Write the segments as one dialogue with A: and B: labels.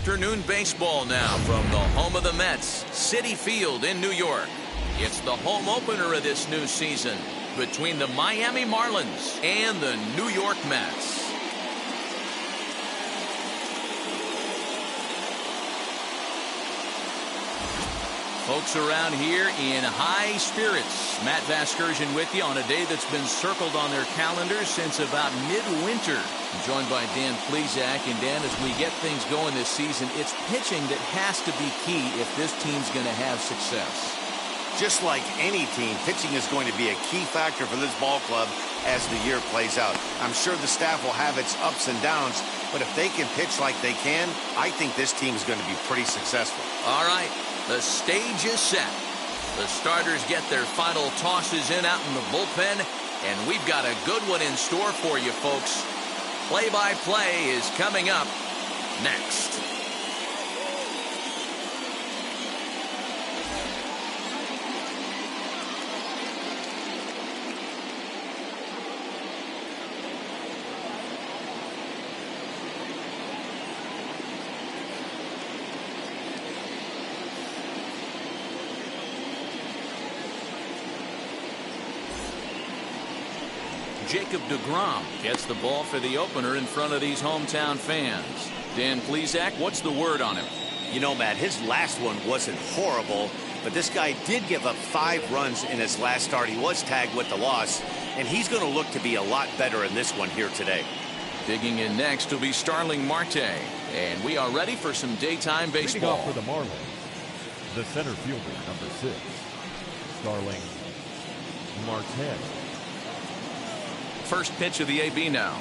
A: afternoon baseball now from the home of the Mets, Citi Field in New York. It's the home opener of this new season between the Miami Marlins and the New York Mets. Folks around here in high spirits. Matt Vasgersian with you on a day that's been circled on their calendars since about midwinter. I'm joined by Dan Plesac. And Dan, as we get things going this season, it's pitching that has to be key if this team's going to have success.
B: Just like any team, pitching is going to be a key factor for this ball club as the year plays out. I'm sure the staff will have its ups and downs, but if they can pitch like they can, I think this team is going to be pretty successful.
A: All right. The stage is set. The starters get their final tosses in out in the bullpen, and we've got a good one in store for you, folks. Play-by-play is coming up next. Jacob deGrom gets the ball for the opener in front of these hometown fans. Dan Plesac, what's the word on him?
B: You know, Matt, his last one wasn't horrible, but this guy did give up 5 runs in his last start. He was tagged with the loss, and he's going to look to be a lot better in this one here today.
A: Digging in next will be Starling Marte, and we are ready for some daytime baseball.
C: Leading off for the Marlins, the center fielder, number 6, Starling Marte.
A: First pitch of the AB now.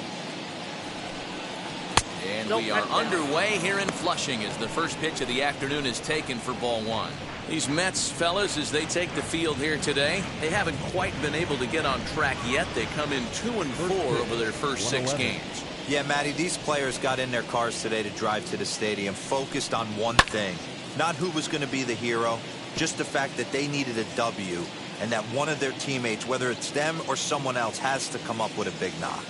A: And we are underway here in Flushing as the first pitch of the afternoon is taken for ball 1. These Mets fellas, as they take the field here today, they haven't quite been able to get on track yet. They come in 2-4 over their first 6 games.
D: Yeah, Matty, these players got in their cars today to drive to the stadium focused on one thing. Not who was going to be the hero, just the fact that they needed a W, and that one of their teammates, whether it's them or someone else, has to come up with a big knock.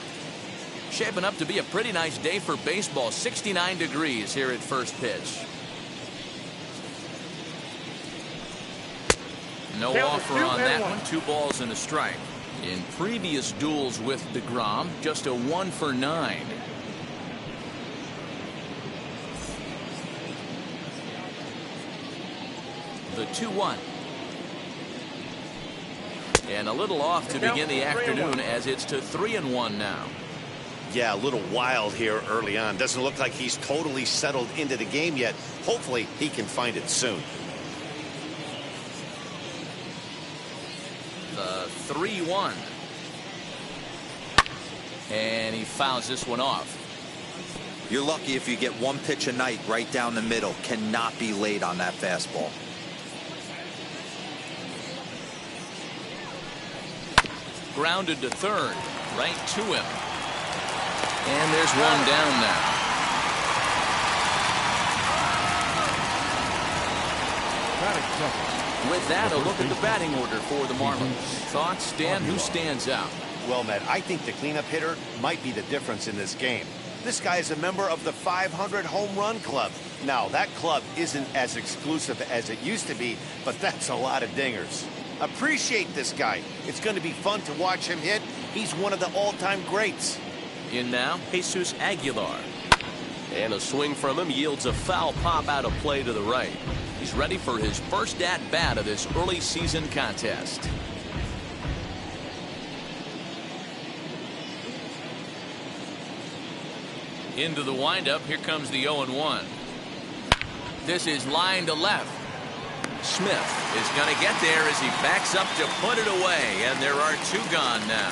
A: Shaping up to be a pretty nice day for baseball. 69 degrees here at first pitch. No offer on that one. 2 balls and a strike. In previous duels with deGrom, just a 1 for 9. The 2-1. And a little off to begin the afternoon as it's to 3-1 now.
B: Yeah, a little wild here early on. Doesn't look like he's totally settled into the game yet. Hopefully he can find it soon.
A: The 3-1. And he fouls this one off.
D: You're lucky if you get one pitch a night right down the middle. Cannot be late on that fastball.
A: Grounded to third, right to him. And there's one down now. With that, a look at the batting order for the Marlins. Thoughts, Dan? Who stands out?
B: Well, Matt, I think the cleanup hitter might be the difference in this game. This guy is a member of the 500 home run club. Now, that club isn't as exclusive as it used to be, but that's a lot of dingers. Appreciate this guy. It's going to be fun to watch him hit. He's one of the all-time greats.
A: In now, Jesus Aguilar. And a swing from him yields a foul pop out of play to the right. He's ready for his first at-bat of this early season contest. Into the windup. Here comes the 0-1. This is line to left. Smith is going to get there as he backs up to put it away, and there are 2 gone now.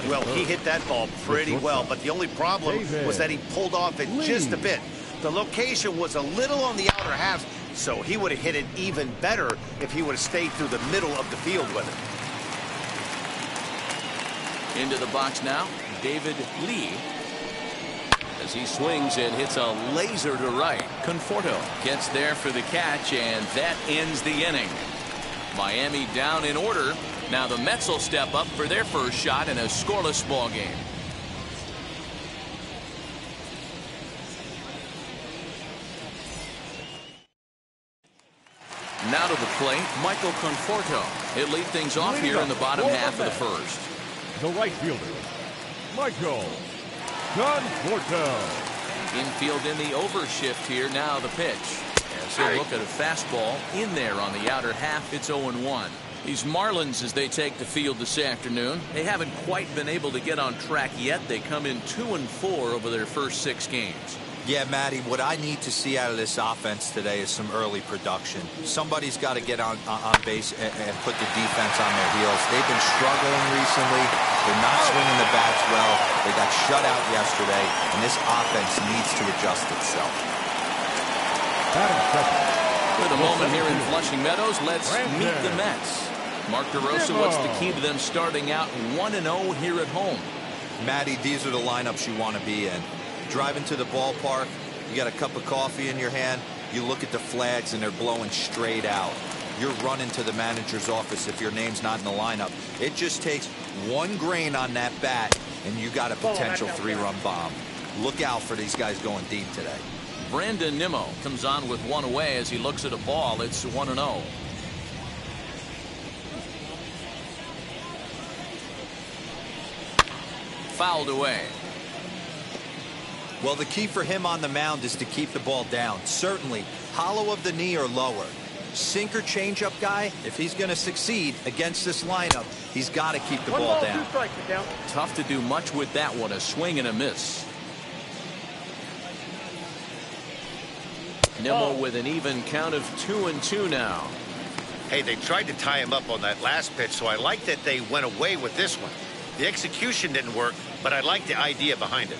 B: Well, he hit that ball pretty well, but the only problem was that he pulled off it just a bit. The location was a little on the outer half, so he would have hit it even better if he would have stayed through the middle of the field with it.
A: Into the box now, David Lee. As he swings and hits a laser to right. Conforto gets there for the catch, and that ends the inning. Miami down in order. Now the Mets will step up for their first shot in a scoreless ball game. Now to the plate, Michael Conforto. He'll lead things off here in the bottom half of the first.
C: The right fielder, Michael Conforto.
A: Infield in the overshift here. Now the pitch. As he'll look at a fastball in there on the outer half. It's 0-1. These Marlins, as they take the field this afternoon, they haven't quite been able to get on track yet. They come in 2-4 over their first 6 games.
D: Yeah, Matty, what I need to see out of this offense today is some early production. Somebody's got to get on base and put the defense on their heels. They've been struggling recently. They're not swinging the bats well. They got shut out yesterday, and this offense needs to adjust itself.
A: With a moment here in Flushing Meadows, let's meet the Mets. Mark DeRosa wants to keep them starting out 1-0 here at home.
D: Matty, these are the lineups you want to be in. Driving to the ballpark, you got a cup of coffee in your hand, you look at the flags and they're blowing straight out. You're running to the manager's office if your name's not in the lineup. It just takes one grain on that bat and you got a potential 3-run bomb. Look out for these guys going deep today.
A: Brandon Nimmo comes on with one away as he looks at a ball. It's 1-0. Fouled away.
D: Well, the key for him on the mound is to keep the ball down. Certainly, hollow of the knee or lower. Sinker changeup guy, if he's going to succeed against this lineup, he's got to keep the ball down.
A: Tough to do much with that one. A swing and a miss. Nimmo with an even count of 2-2 now.
B: Hey, they tried to tie him up on that last pitch, so I like that they went away with this one. The execution didn't work, but I like the idea behind it.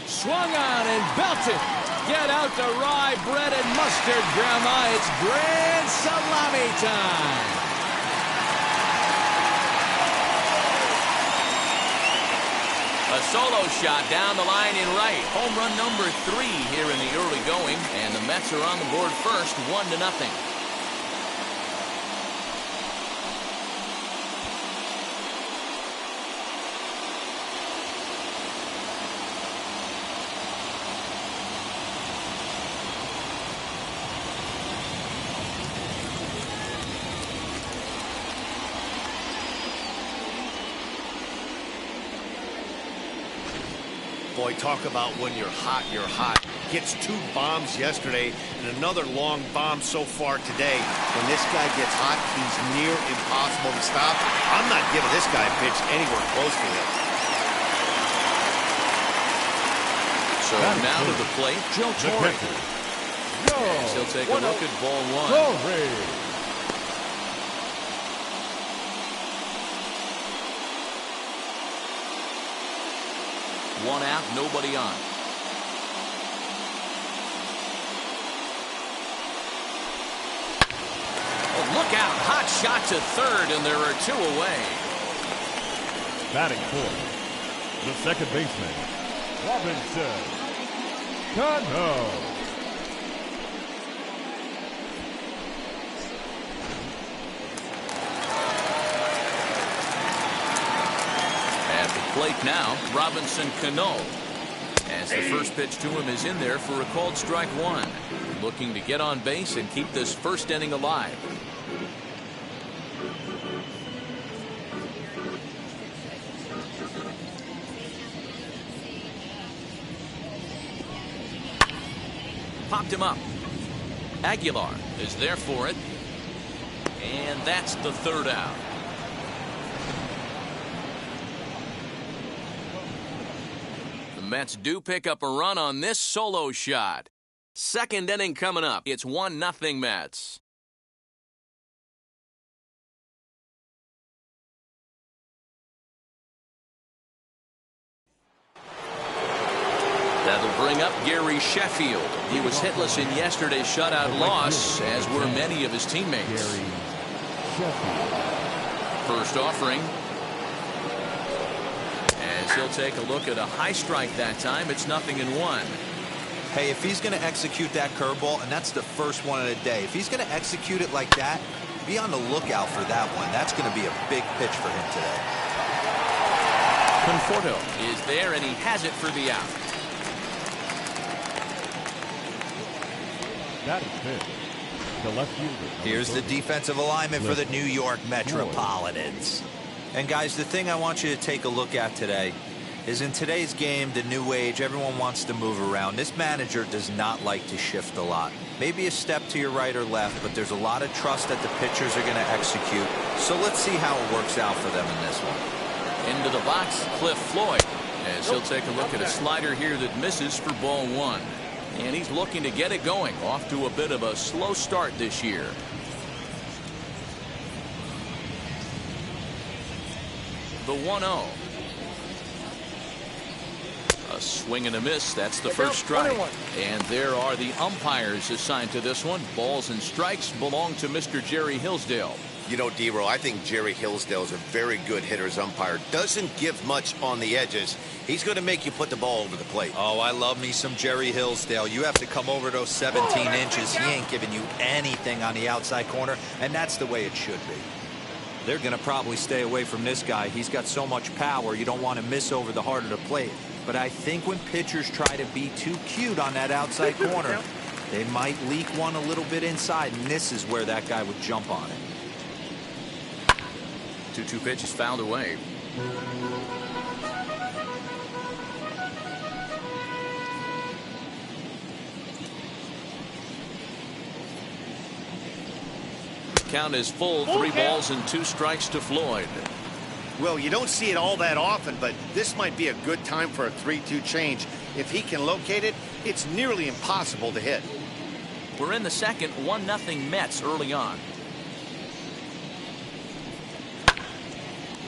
A: Swung on and belted. Get out the rye bread and mustard, Grandma. It's grand salami time. A solo shot down the line in right. Home run number 3 here in the early going. And the Mets are on the board first, 1-0.
B: Boy, talk about when you're hot, you're hot. Gets 2 bombs yesterday and another long bomb so far today. When this guy gets hot, he's near impossible to stop. I'm not giving this guy a pitch anywhere close to him.
A: So now to the plate, Joe Torre. Yes, he'll take a look at ball 1. One out, nobody on. Oh, look out. Hot shot to third, and there are 2 away.
C: Batting fourth, the second baseman, Robinson Cano.
A: At the plate now, Robinson Cano. As the first pitch to him is in there for a called strike 1. Looking to get on base and keep this first inning alive. Popped him up. Aguilar is there for it. And that's the 3rd out. The Mets do pick up a run on this solo shot. Second inning coming up. It's 1-0 Mets. That'll bring up Gary Sheffield. He was hitless in yesterday's shutout loss, as were many of his teammates. First offering. As he'll take a look at a high strike that time, it's 0-1.
D: Hey, if he's going to execute that curveball, and that's the first one of the day, if he's going to execute it like that, be on the lookout for that one. That's going to be a big pitch for him today.
A: Conforto is there, and he has it for the out.
C: That is pitch. The left fielder.
D: Here's the defensive alignment for the New York Metropolitans. And guys, the thing I want you to take a look at today is in today's game, the new age, everyone wants to move around. This manager does not like to shift a lot. Maybe a step to your right or left, but there's a lot of trust that the pitchers are going to execute. So let's see how it works out for them in this one.
A: Into the box, Cliff Floyd, as he'll take a look at a slider here that misses for ball one. And he's looking to get it going, off to a bit of a slow start this year. The 1-0. A swing and a miss. That's the first strike. And there are the umpires assigned to this one. Balls and strikes belong to Mr. Jerry Hillsdale.
B: You know, D-Row, I think Jerry Hillsdale is a very good hitter's umpire. Doesn't give much on the edges. He's going to make you put the ball over the plate.
D: Oh, I love me some Jerry Hillsdale. You have to come over those 17 inches. He ain't giving you anything on the outside corner, and that's the way it should be. They're going to probably stay away from this guy. He's got so much power, you don't want to miss over the heart of the plate. But I think when pitchers try to be too cute on that outside corner, they might leak one a little bit inside, and this is where that guy would jump on it.
A: 2-2 pitch is fouled away. Count is full. 3 balls and 2 strikes to Floyd.
B: Well, you don't see it all that often, but this might be a good time for a 3-2 change. If he can locate it, it's nearly impossible to hit.
A: We're in the second. 1-0 Mets early on.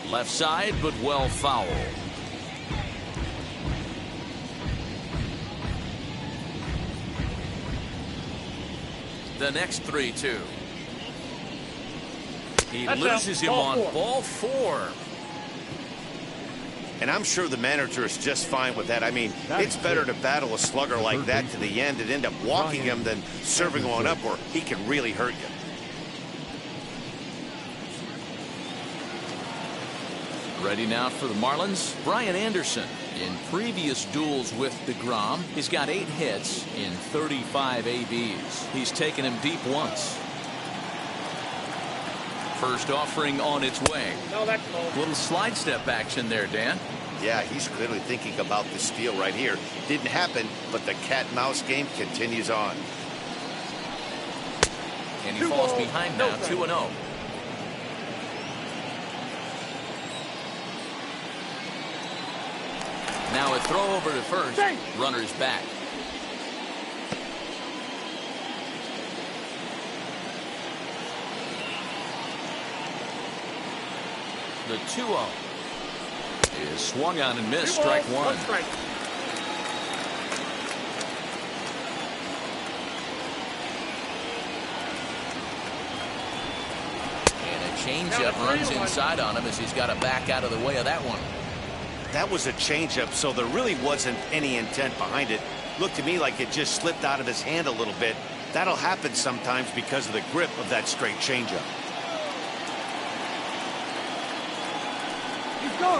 A: Left side, but well foul. The next 3-2. He loses him on ball 4.
B: And I'm sure the manager is just fine with that. I mean, it's better to battle a slugger like that to the end and end up walking him than serving one up where he can really hurt you.
A: Ready now for the Marlins, Brian Anderson. In previous duels with DeGrom, he's got 8 hits in 35 ABs. He's taken him deep once. First offering on its way. Little slide step action there, Dan.
B: Yeah, he's clearly thinking about the steal right here. Didn't happen, but the cat-mouse game continues on.
A: And he falls behind now, 2-0. Now a throw over to first. Runner's back. The 2-0 is swung on and missed. Strike one. And a changeup runs inside on him as he's got to back out of the way of that one.
B: That was a changeup, so there really wasn't any intent behind it. Looked to me like it just slipped out of his hand a little bit. That'll happen sometimes because of the grip of that straight changeup.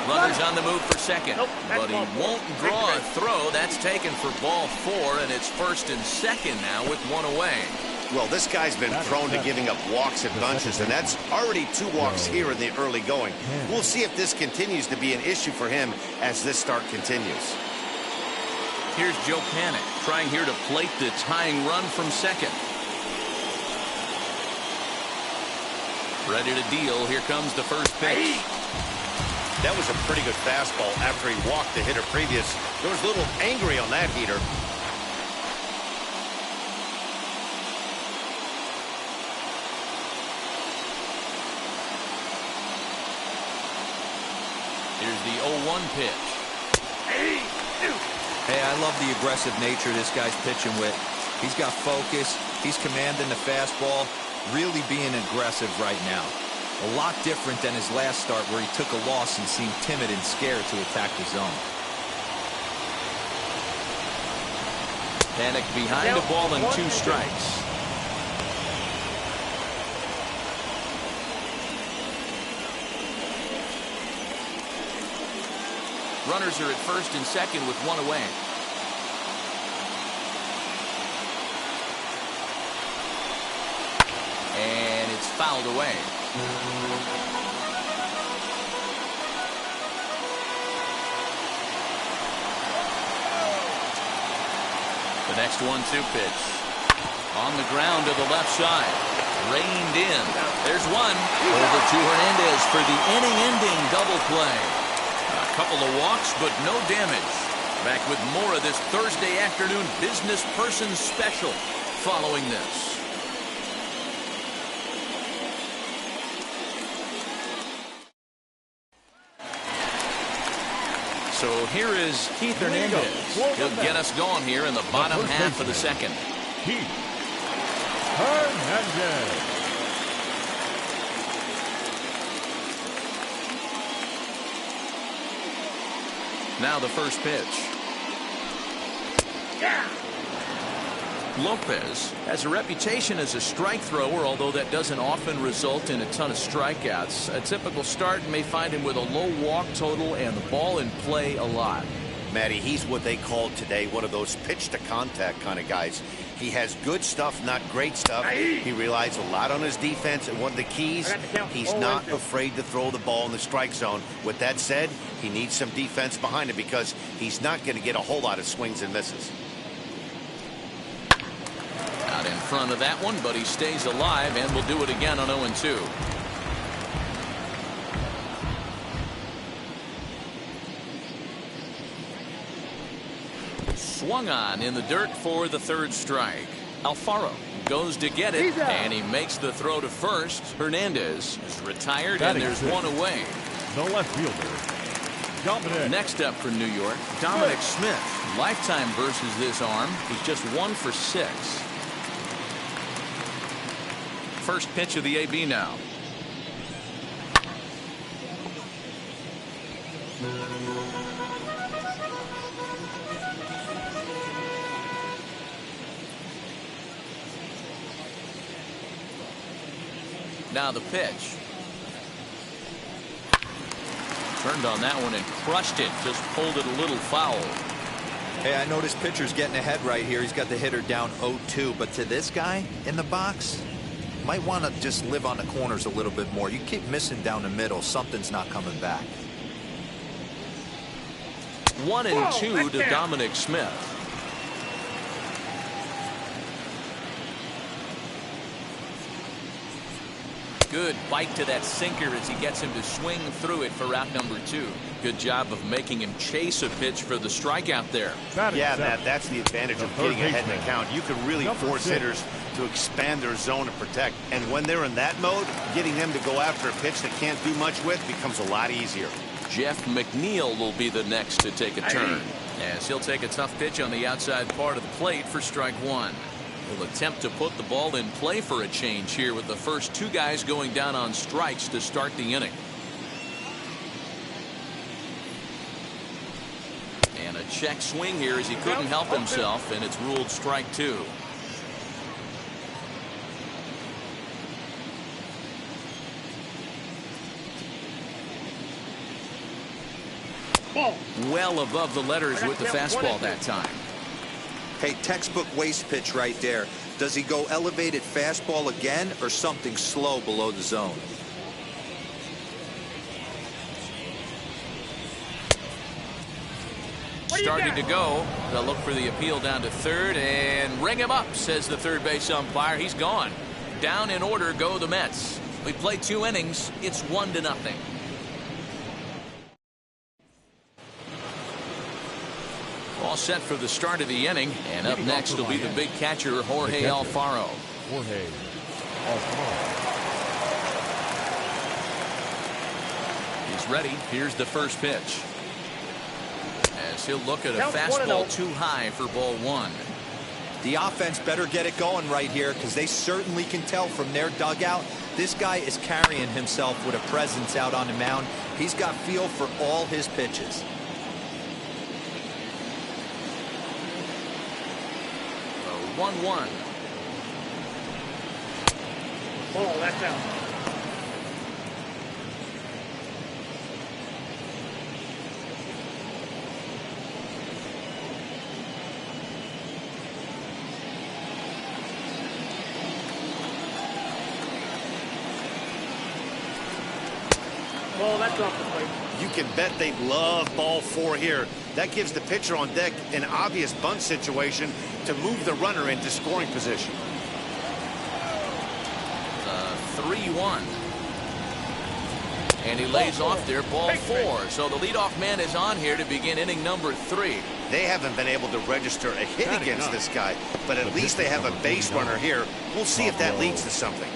A: Runner's on the move for second, but he won't draw a throw. That's taken for ball 4, and it's first and second now with 1 away.
B: Well, this guy's been prone to giving up walks and bunches, and that's already 2 walks here in the early going. We'll see if this continues to be an issue for him as this start continues.
A: Here's Joe Panic trying here to plate the tying run from second. Ready to deal. Here comes the first pitch.
B: That was a pretty good fastball after he walked the hitter previous. There was a little angry on that heater.
A: Here's the 0-1 pitch.
D: Hey, I love the aggressive nature this guy's pitching with. He's got focus. He's commanding the fastball. Really being aggressive right now. A lot different than his last start where he took a loss and seemed timid and scared to attack the zone.
A: Panic behind the ball and 2 strikes. Runners are at first and second with one away. And it's fouled away. The next 1-2 pitch. On the ground to the left side. Reined in. There's one. Over to Hernandez for the inning-ending double play. A couple of walks, but no damage. Back with more of this Thursday afternoon business person special following this. So here is Keith Hernandez. He'll get us going here in the bottom half of the second.
C: Keith Hernandez.
A: Now the first pitch. Lopez has a reputation as a strike thrower, although that doesn't often result in a ton of strikeouts. A typical start may find him with a low walk total and the ball in play a lot.
B: Matty, he's what they called today one of those pitch to contact kind of guys. He has good stuff, not great stuff. He relies a lot on his defense, and one of the keys, he's not afraid to throw the ball in the strike zone. With that said, he needs some defense behind him because he's not going to get a whole lot of swings and misses.
A: Out in front of that one, but he stays alive and will do it again on 0-2. Swung on in the dirt for the third strike. Alfaro goes to get it, and he makes the throw to first. Hernandez is retired, and there's one away.
C: The left fielder, Dominic.
A: Next up for New York, Dominic Smith. Lifetime versus this arm. He's just 1 for 6. First pitch of the AB now. Now the pitch. Turned on that one and crushed it. Just pulled it a little foul.
D: Hey, I noticed pitcher's getting ahead right here. He's got the hitter down 0-2. But to this guy in the box, might want to just live on the corners a little bit more. You keep missing down the middle. Something's not coming back.
A: 1-2 to Dominic Smith. Good bite to that sinker as he gets him to swing through it for out number 2. Good job of making him chase a pitch for the strikeout there.
B: Yeah, Matt, that's the advantage of getting ahead in the count. You can really force hitters to expand their zone and protect. And when they're in that mode, getting them to go after a pitch they can't do much with becomes a lot easier.
A: Jeff McNeil will be the next to take a turn, as he'll take a tough pitch on the outside part of the plate for strike 1. He'll attempt to put the ball in play for a change here with the first 2 guys going down on strikes to start the inning. And a check swing here as he couldn't help himself, and it's ruled strike 2. Well above the letters with the fastball that time.
D: Hey, textbook waste pitch right there. Does he go elevated fastball again or something slow below the zone?
A: Starting to go. They'll look for the appeal down to third and ring him up, says the third base umpire. He's gone. Down in order go the Mets. We play 2 innings. It's 1-0. All set for the start of the inning, and up next will be the big catcher, Jorge Alfaro.
C: Jorge Alfaro.
A: He's ready. Here's the first pitch. As he'll look at a fastball too high for ball 1.
D: The offense better get it going right here, because they certainly can tell from their dugout this guy is carrying himself with a presence out on the mound. He's got feel for all his pitches.
A: 1-1.
E: Oh, that's out. Ball, that's off the plate.
B: You can bet they love ball 4 here. That gives the pitcher on deck an obvious bunt situation to move the runner into scoring position.
A: 3-1. And he lays off there, ball 4. So the leadoff man is on here to begin inning number 3.
B: They haven't been able to register a hit against this guy, but at least they have a base runner here. We'll see if that leads to something.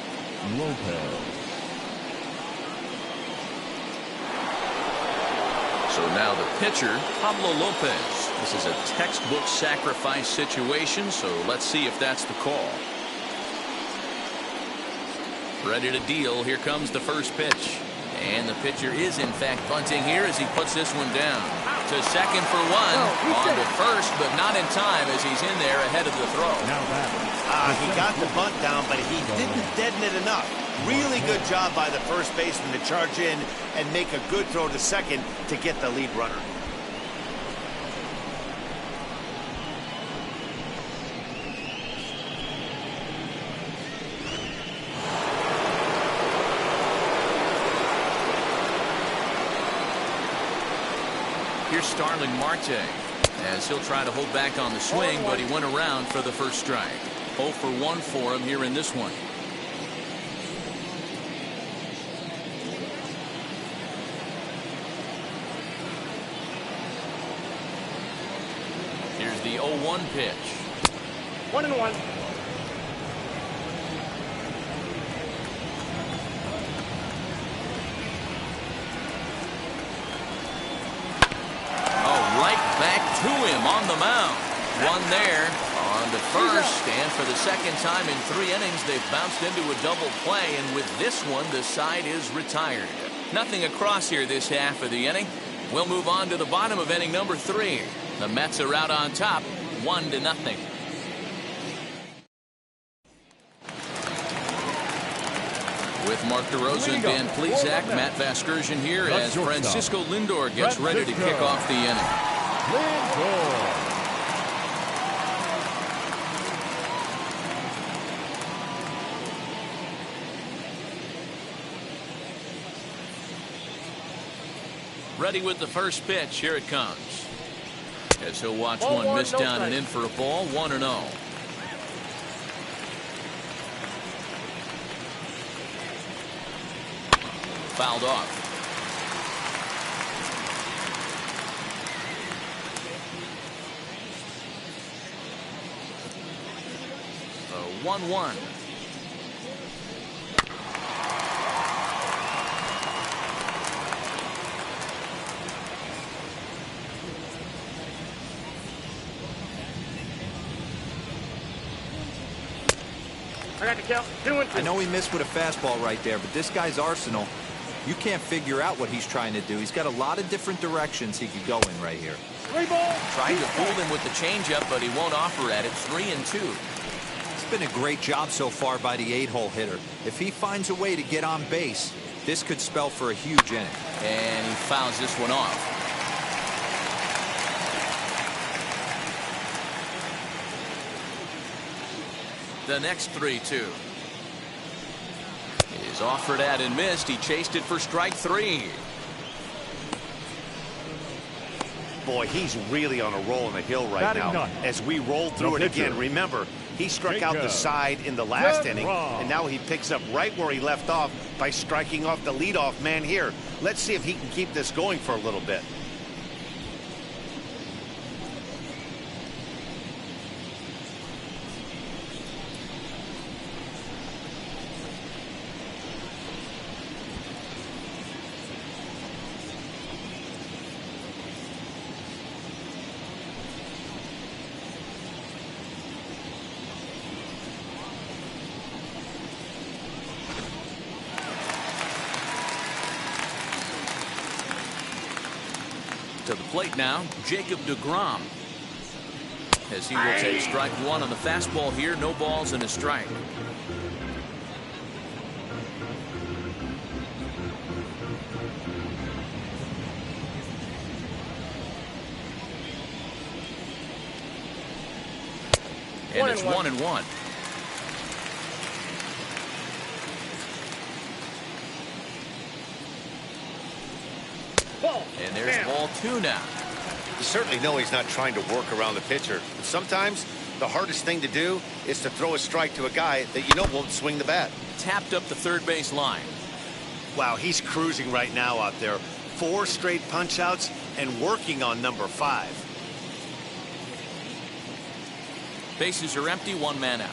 A: So now the pitcher, Pablo Lopez. This is a textbook sacrifice situation, so let's see if that's the call. Ready to deal. Here comes the first pitch. And the pitcher is, in fact, bunting here as he puts this one down. To second for 1. On to first, but not in time as he's in there ahead of the throw.
B: He got the bunt down, but he didn't deaden it enough. Really good job by the first baseman to charge in and make a good throw to second to get the lead runner.
A: Here's Starling Marte as he'll try to hold back on the swing, but he went around for the first strike. 0 for 1 for him here in this one. Here's the 0-1 pitch.
E: 1-1.
A: Back to him on the mound. One there on to first, and for the second time in 3 innings, they've bounced into a double play, and with this one, the side is retired. Nothing across here this half of the inning. We'll move on to the bottom of inning number 3. The Mets are out on top, 1-0. With Mark DeRosa and Dan Plesac, Matt Vasgersian here as Francisco Lindor gets ready to kick off the inning. Ready with the first pitch. Here it comes. As he'll watch one miss down and in for a ball. 1-0. Fouled off. 1-1.
E: I got the count. 2-2.
D: I know he missed with a fastball right there, but this guy's arsenal, you can't figure out what he's trying to do. He's got a lot of different directions he could go in right here.
E: 3 ball.
A: Trying to fool him with the changeup, but he won't offer at it. 3-2.
D: It's been a great job so far by the 8-hole hitter. If he finds a way to get on base, this could spell for a huge inning.
A: And he fouls this one off. The next 3-2. Is offered at and missed. He chased it for strike 3.
B: Boy, he's really on a roll in the hill right now. As we roll through it again, remember, he struck out the side in the last inning, and now he picks up right where he left off by striking off the leadoff man here. Let's see if he can keep this going for a little bit.
A: To the plate now, Jacob deGrom. As he will take strike 1 on the fastball here. No balls and a strike. And it's 1-1. And there's ball 2 now.
B: You certainly know he's not trying to work around the pitcher. But sometimes the hardest thing to do is to throw a strike to a guy that you know won't swing the bat.
A: Tapped up the third base line.
B: Wow, he's cruising right now out there. 4 straight punch-outs and working on number 5.
A: Bases are empty, 1 man out.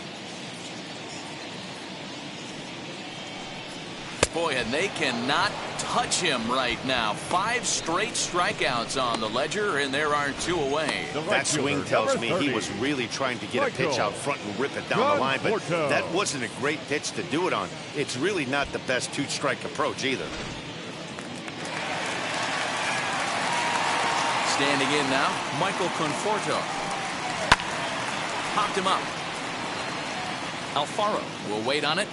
A: Boy, and they cannot touch him right now. 5 straight strikeouts on the ledger, and there are 2 away.
B: That swing tells me he was really trying to get a pitch out front and rip it down the line, but that wasn't a great pitch to do it on. It's really not the best 2-strike approach either.
A: Standing in now, Michael Conforto. Popped him up. Alfaro will wait on it.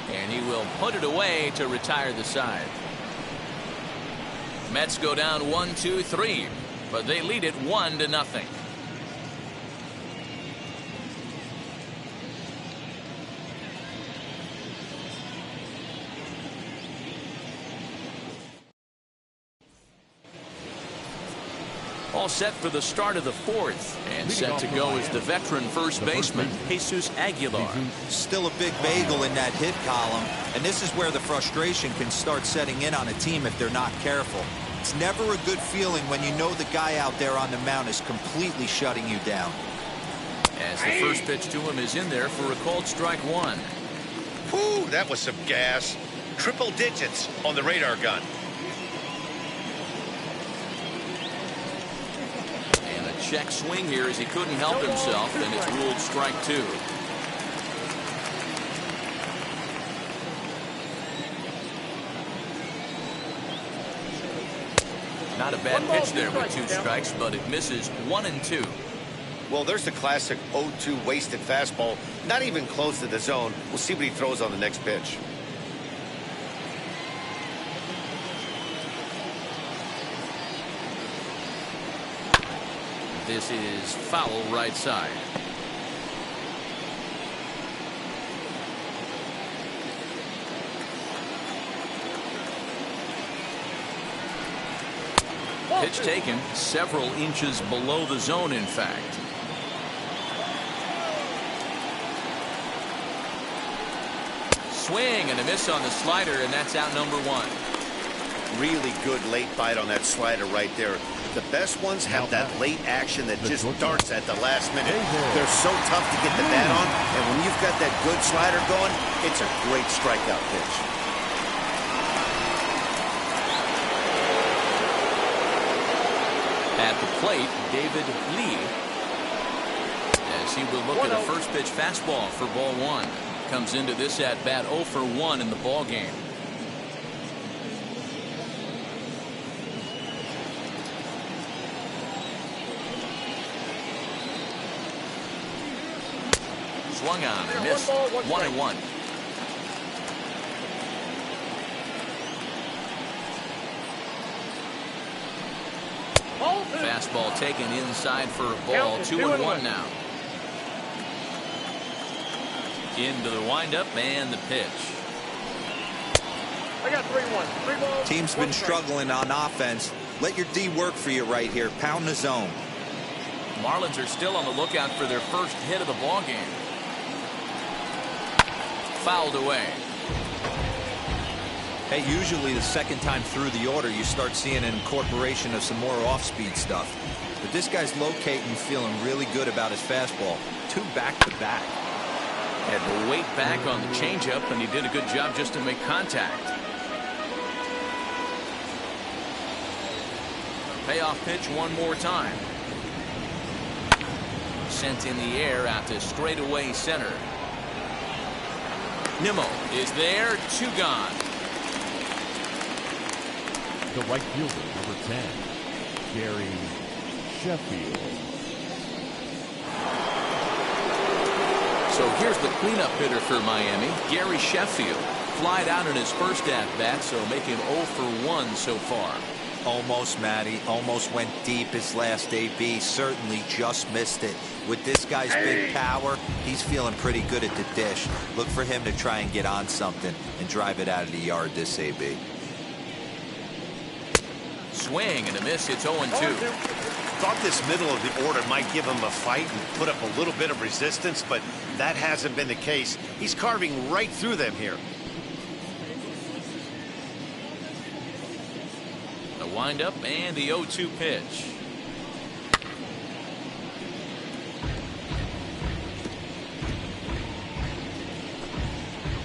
A: And he will put it away to retire the side. Mets go down 1-2-3, but they lead it 1-0. All set for the start of the 4th, and set to go is the veteran first baseman, Jesus Aguilar.
D: Still a big bagel in that hit column, and this is where the frustration can start setting in on a team if they're not careful. It's never a good feeling when you know the guy out there on the mound is completely shutting you down.
A: As the first pitch to him is in there for a called strike 1.
B: Whew, that was some gas. Triple digits on the radar gun.
A: Check swing here as he couldn't help himself, and it's ruled strike 2. Not a bad pitch there with 2 strikes, but it misses 1-2.
B: Well, there's the classic 0-2 wasted fastball. Not even close to the zone. We'll see what he throws on the next pitch.
A: This is foul right side. Pitch taken several inches below the zone, in fact. Swing and a miss on the slider, and that's out number 1.
B: Really good late bite on that slider right there. The best ones have that late action that just darts at the last minute. They're so tough to get the bat on, and when you've got that good slider going, it's a great strikeout pitch.
A: At the plate, David Lee, as he will look at a first pitch fastball for ball 1. Comes into this at bat 0 for 1 in the ball game. Swung on and missed. 1-1. Fastball taken inside for a ball. 2-1 now. Into the windup and the pitch.
E: I got 3-1. 3 balls.
D: Team's been struggling on offense. Let your D work for you right here. Pound the zone.
A: Marlins are still on the lookout for their first hit of the ball game. Fouled away.
D: Hey, usually the second time through the order you start seeing an incorporation of some more off-speed stuff. But this guy's locating, feeling really good about his fastball. 2 back-to-back.
A: Had to wait back on the changeup, and he did a good job just to make contact. Payoff pitch one more time. Sent in the air out to straightaway center. Nimmo is there, 2 gone.
C: The right fielder, number 10, Gary Sheffield.
A: So here's the cleanup hitter for Miami, Gary Sheffield. Flied out in his first at-bat, so make him 0 for 1 so far.
D: Almost, Matty. Almost went deep his last AB. Certainly just missed it. With this guy's big power, he's feeling pretty good at the dish. Look for him to try and get on something and drive it out of the yard this AB.
A: swing and a miss. It's 0-2.
B: Thought this middle of the order might give him a fight and put up a little bit of resistance, but that hasn't been the case. He's carving right through them here.
A: The windup and the 0-2 pitch.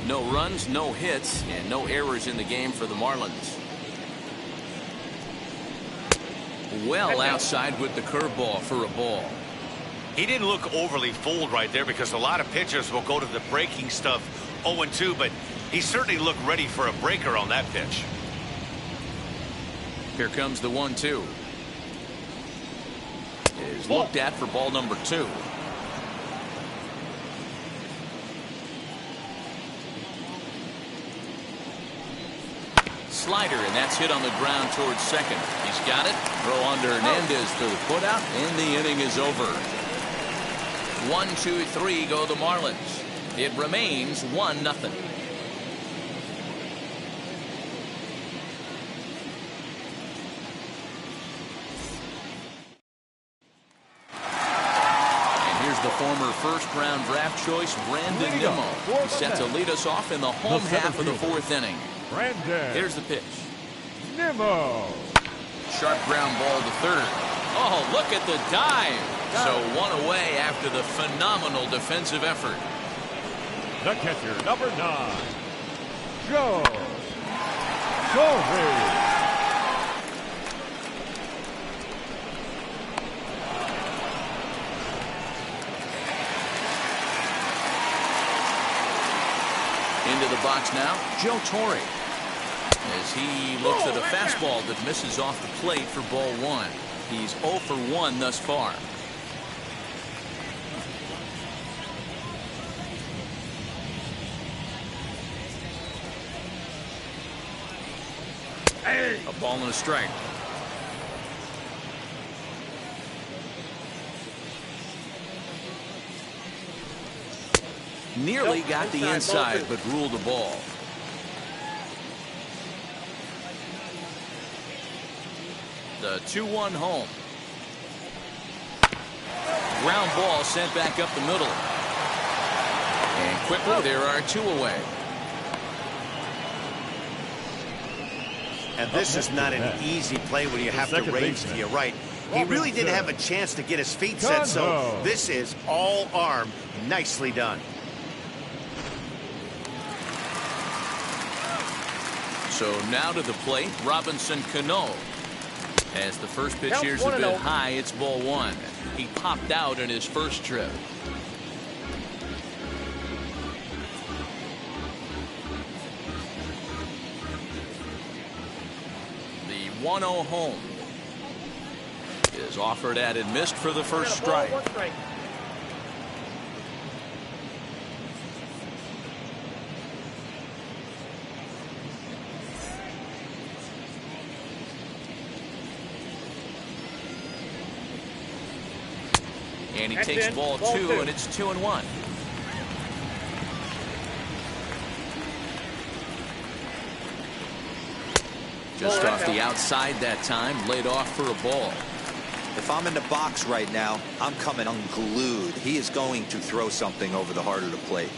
A: No runs, no hits, and no errors in the game for the Marlins. Well outside with the curveball for a ball.
B: He didn't look overly fooled right there because a lot of pitchers will go to the breaking stuff 0-2, but he certainly looked ready for a breaker on that pitch.
A: Here comes the 1-2. Is looked at for ball number 2. Slider, and that's hit on the ground towards second. He's got it. Throw under Hernandez for the putout, and the inning is over. 1-2-3 go the Marlins. It remains 1-0. The former first-round draft choice, Brandon Nimmo, set to lead us off in the home half of the 4th inning.
C: Brandon.
A: Here's the pitch.
C: Nimmo.
A: Sharp ground ball to third. Oh, look at the dive. So 1 away after the phenomenal defensive effort.
C: The catcher, number 9, Joe Torre.
A: Into the box now, Joe Torre, as he looks at a fastball that misses off the plate for ball 1. He's 0 for 1 thus far. A ball and a strike. Nearly got the inside, but ruled the ball. The 2-1 home. Ground ball sent back up the middle. And quickly there are 2 away.
B: And this is not an easy play when you have to range to your right. He really didn't have a chance to get his feet set, so this is all arm. Nicely done.
A: So now to the plate, Robinson Cano. As the first pitch here's a bit high, it's ball 1. He popped out in his first trip. The 1-0 home is offered at and missed for the first strike. And he takes ball 2, and it's 2-1. Just off the outside that time, laid off for a ball.
D: If I'm in the box right now, I'm coming unglued. He is going to throw something over the heart of the plate.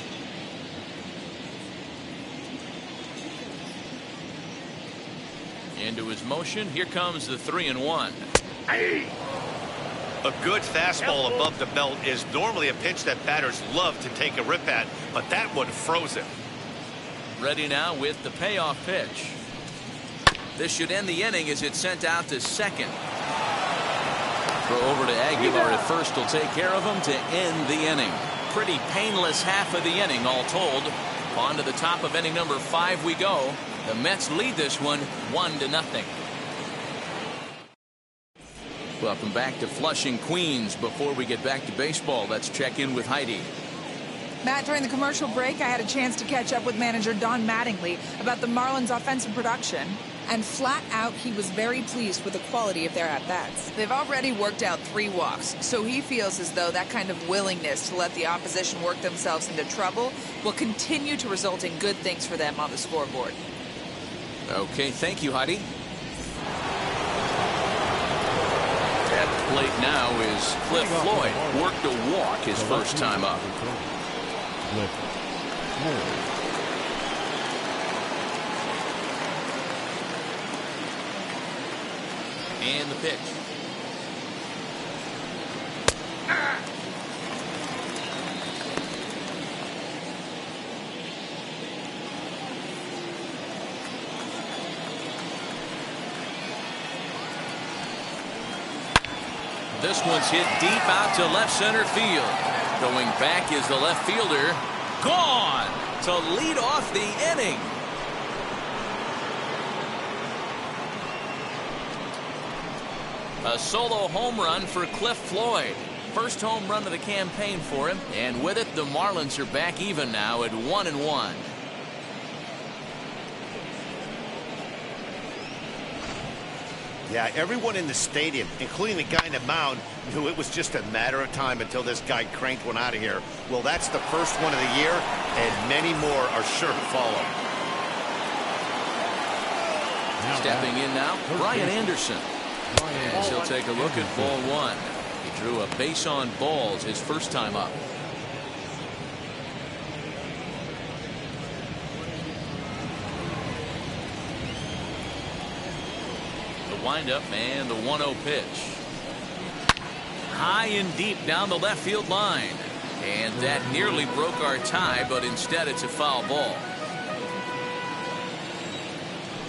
A: Into his motion, here comes the 3-1.
B: A good fastball above the belt is normally a pitch that batters love to take a rip at, but that one froze him.
A: Ready now with the payoff pitch. This should end the inning as it's sent out to second. Throw over to Aguilar at first will take care of him to end the inning. Pretty painless half of the inning all told. On to the top of inning number 5 we go. The Mets lead this one 1-0. Welcome back to Flushing, Queens. Before we get back to baseball, let's check in with Heidi.
F: Matt, during the commercial break, I had a chance to catch up with manager Don Mattingly about the Marlins' offensive production. And flat out, he was very pleased with the quality of their at-bats.
G: They've already worked out 3 walks, so he feels as though that kind of willingness to let the opposition work themselves into trouble will continue to result in good things for them on the scoreboard.
A: Okay, thank you, Heidi. plate now is Cliff Floyd. Worked a walk his first time up.
C: Cliff Floyd.
A: And the pitch. This one's hit deep out to left center field. Going back is the left fielder. Gone to lead off the inning. A solo home run for Cliff Floyd. First home run of the campaign for him. And with it, the Marlins are back even now at 1-1.
B: Yeah, everyone in the stadium, including the guy in the mound, knew it was just a matter of time until this guy cranked one out of here. Well, that's the first one of the year, and many more are sure to follow.
A: Stepping in now, Brian Anderson. As he'll take a look at ball one. He drew a base on balls his first time up. The windup and the 1-0 pitch. High and deep down the left field line. And that nearly broke our tie, but instead it's a foul ball.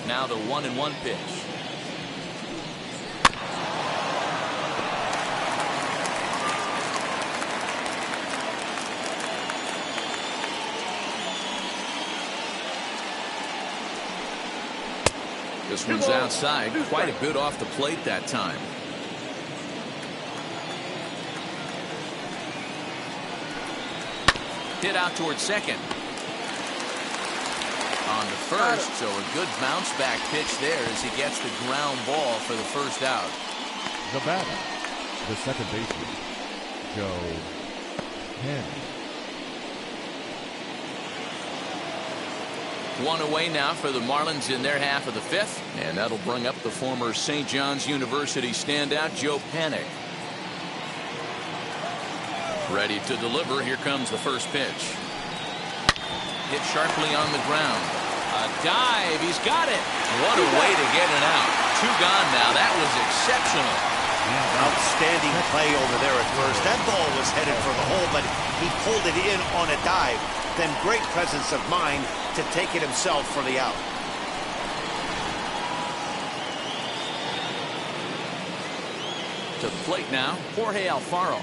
A: Now the 1-1 pitch. This one's outside, quite a bit off the plate that time. Hit out towards second. On the first, so a good bounce back pitch there as he gets the ground ball for the first out.
C: The batter, the second baseman, Joe Hernandez.
A: One away now for the Marlins in their half of the fifth, and that'll bring up the former St. John's University standout Joe Panik. Ready to deliver. Here comes the first pitch. Hit sharply on the ground. A dive. He's got it. What a way to get it out. Two gone now. That was exceptional.
B: Outstanding play over there at first. That ball was headed for the hole, but he pulled it in on a dive. Then great presence of mind to take it himself for the out.
A: To the plate now, Jorge Alfaro.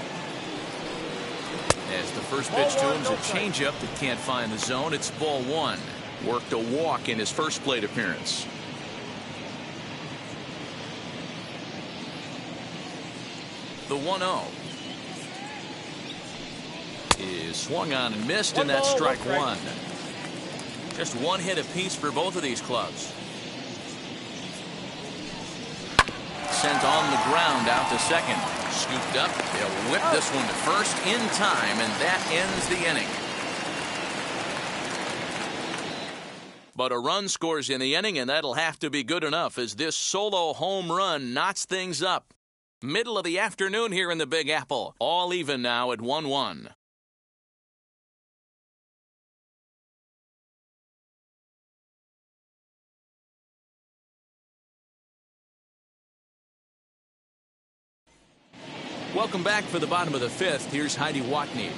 A: As the first pitch to him's a changeup that can't find the zone. It's ball one. Worked a walk in his first plate appearance. The 1-0 is swung on and missed, and that's strike one. Just one hit apiece for both of these clubs. Sent on the ground out to second. Scooped up. They'll whip this one to first in time, and that ends the inning. But a run scores in the inning, and that'll have to be good enough as this solo home run knots things up. Middle of the afternoon here in the Big Apple. All even now at 1-1. Welcome back for the bottom of the fifth. Here's Heidi Watney.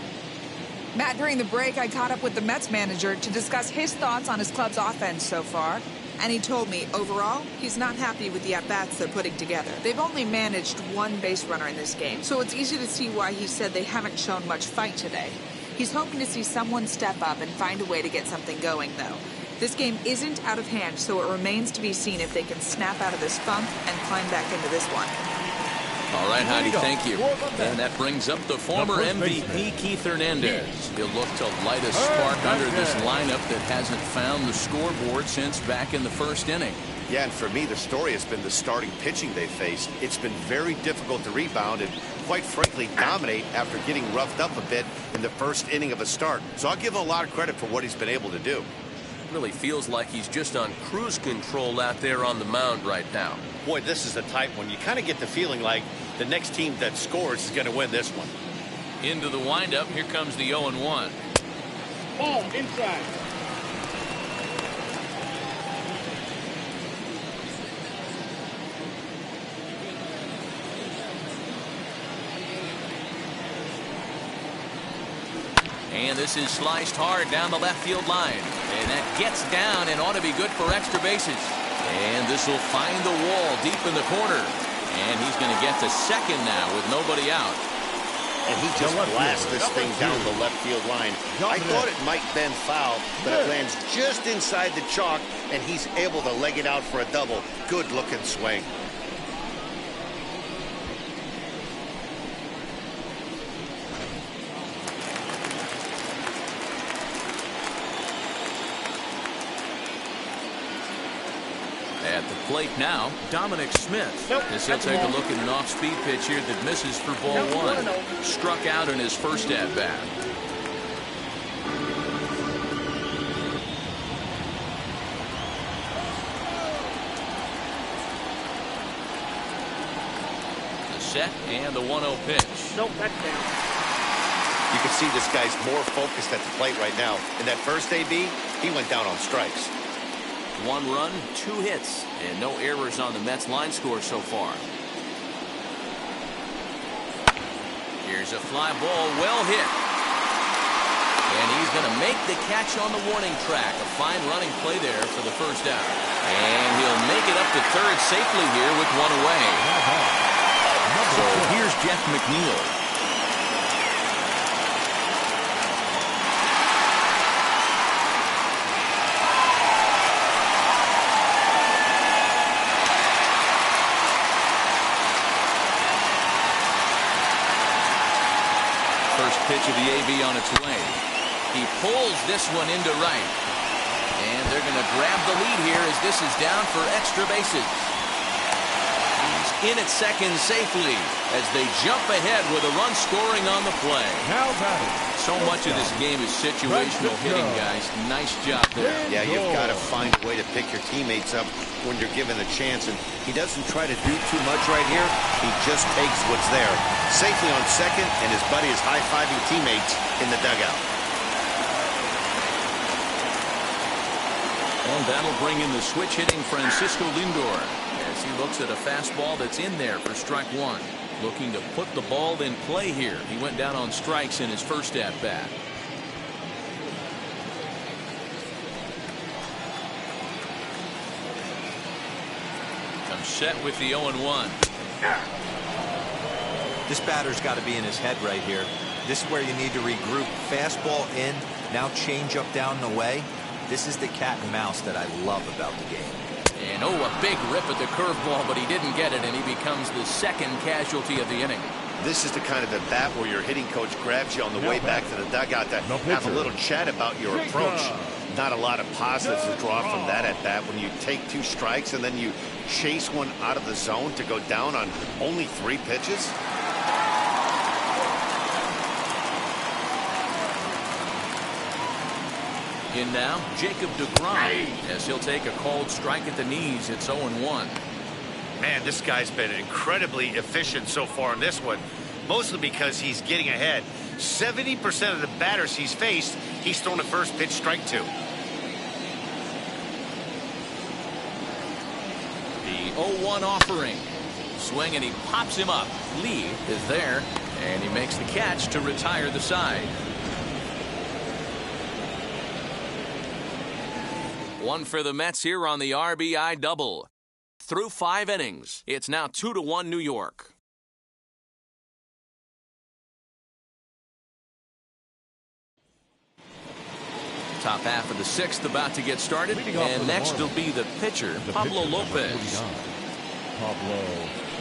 F: Matt, during the break, I caught up with the Mets manager to discuss his thoughts on his club's offense so far. And he told me, overall, he's not happy with the at-bats they're putting together. They've only managed one base runner in this game, so it's easy to see why he said they haven't shown much fight today. He's hoping to see someone step up and find a way to get something going, though. This game isn't out of hand, so it remains to be seen if they can snap out of this funk and climb back into this one.
A: All right, Heidi, thank you. And that brings up the former MVP, Keith Hernandez. He'll look to light a spark under this lineup that hasn't found the scoreboard since back in the first inning.
B: Yeah, and for me, the story has been the starting pitching they faced. It's been very difficult to rebound and, quite frankly, dominate after getting roughed up a bit in the first inning of a start. So I'll give him a lot of credit for what he's been able to do.
H: Really feels like he's just on cruise control out there on the mound right now.
B: Boy, this is a tight one. You kind of get the feeling like the next team that scores is going to win this one.
A: Into the windup. Here comes the 0-1.
E: Ball inside.
A: And this is sliced hard down the left field line. And that gets down and ought to be good for extra bases. And this will find the wall deep in the corner. And he's going to get to second now with nobody out.
B: And he just blasts this thing down the left field line. I thought it might bend foul, but it lands just inside the chalk, and he's able to leg it out for a double. Good-looking swing.
A: At the plate now, Dominic Smith. As he'll take a look at an off-speed pitch here that misses for ball one. Struck out in his first at-bat. The set and the 1-0 pitch.
E: Nope, that's down.
B: You can see this guy's more focused at the plate right now. In that first AB, he went down on strikes.
A: 1 run, 2 hits, and no errors on the Mets line score so far. Here's a fly ball, well hit. And he's going to make the catch on the warning track. A fine running play there for the first out. And he'll make it up to third safely here with 1 away. So here's Jeff McNeil. Pitch of the AB on its way. He pulls this one into right. And they're going to grab the lead here as this is down for extra bases. He's in at second safely as they jump ahead with a run scoring on the play.
C: Now batting.
A: So much of this game is situational hitting, guys. Nice job there.
B: Yeah, you've got to find a way to pick your teammates up when you're given a chance, and he doesn't try to do too much right here. He just takes what's there. Safely on second, and his buddy is high-fiving teammates in the dugout.
A: And that'll bring in the switch-hitting Francisco Lindor as he looks at a fastball that's in there for strike 1. Looking to put the ball in play here. He went down on strikes in his first at-bat. Comes set with the 0-1.
D: This batter's got to be in his head right here. This is where you need to regroup. Fastball in, now change up down the way. This is the cat and mouse that I love about the game.
A: And a big rip at the curveball, but he didn't get it, and he becomes the second casualty of the inning.
B: This is the kind of at bat where your hitting coach grabs you on the way back to the dugout to have a little chat about your approach. Not a lot of positives to draw from that at bat when you take 2 strikes and then you chase one out of the zone to go down on only 3 pitches.
A: In now, Jacob deGrom, as he'll take a called strike at the knees. It's 0-1.
B: Man, this guy's been incredibly efficient so far in this one, mostly because he's getting ahead. 70% of the batters he's faced, he's thrown a first pitch strike to.
A: The 0-1 offering. Swing, and he pops him up. Lee is there, and he makes the catch to retire the side. 1 for the Mets here on the RBI double. Through 5 innings, it's now 2-1 New York. Top half of the 6th about to get started, and next will be the pitcher, Pablo Lopez.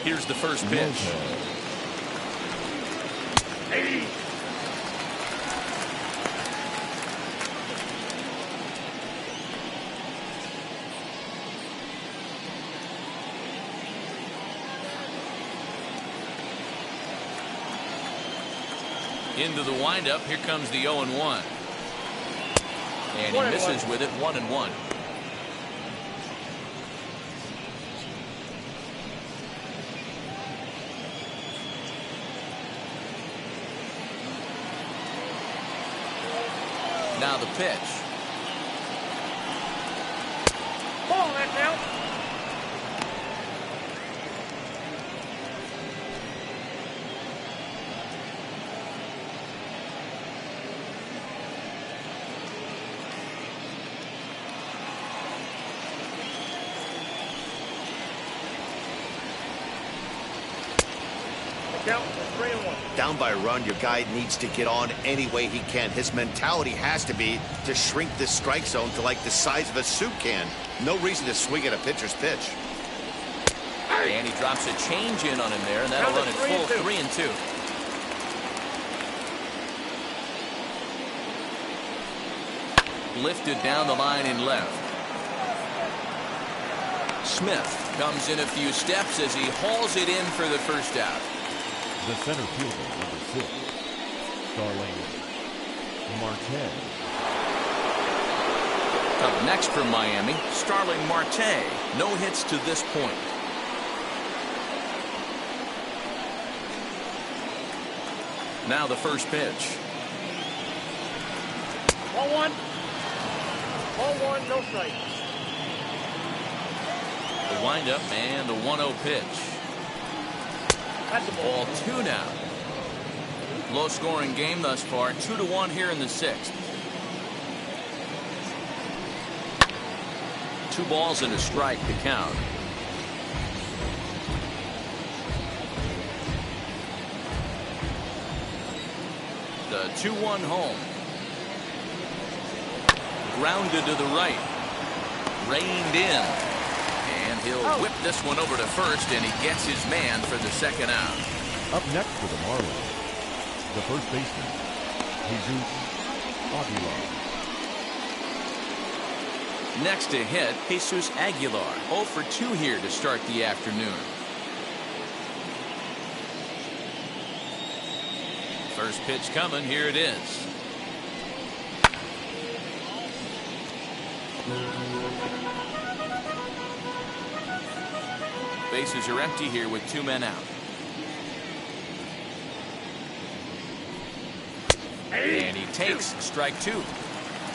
A: Here's the first pitch.
E: Hey.
A: Into the windup. Here comes the 0-1. And he misses with it. 1-1. Now the pitch.
E: Ball, that's out. Count, 3-1.
B: Down by a run, your guy needs to get on any way he can. His mentality has to be to shrink this strike zone to like the size of a soup can. No reason to swing at a pitcher's pitch.
A: And he drops a change in on him there, and that'll run it full 3-2. Lifted down the line in left. Smith comes in a few steps as he hauls it in for the first out.
C: The center fielder, number 6, Starling Marte.
A: Up next from Miami, Starling Marte. No hits to this point. Now the first pitch.
E: 1-1. 1-1, no strike.
A: The windup and the 1-0 pitch.
E: That's a ball.
A: Ball 2 now. Low scoring game thus far. 2-1 here in the 6th. 2 balls and a strike to count. The 2-1 home. Grounded to the right. Reined in. And he'll whip this one over to first, and he gets his man for the second out.
C: Up next for the Marlins, the first baseman, Jesus Aguilar.
A: Next to hit, Jesus Aguilar. 0 for 2 here to start the afternoon. First pitch coming. Here it is. Bases are empty here with 2 men out. And he takes strike 2.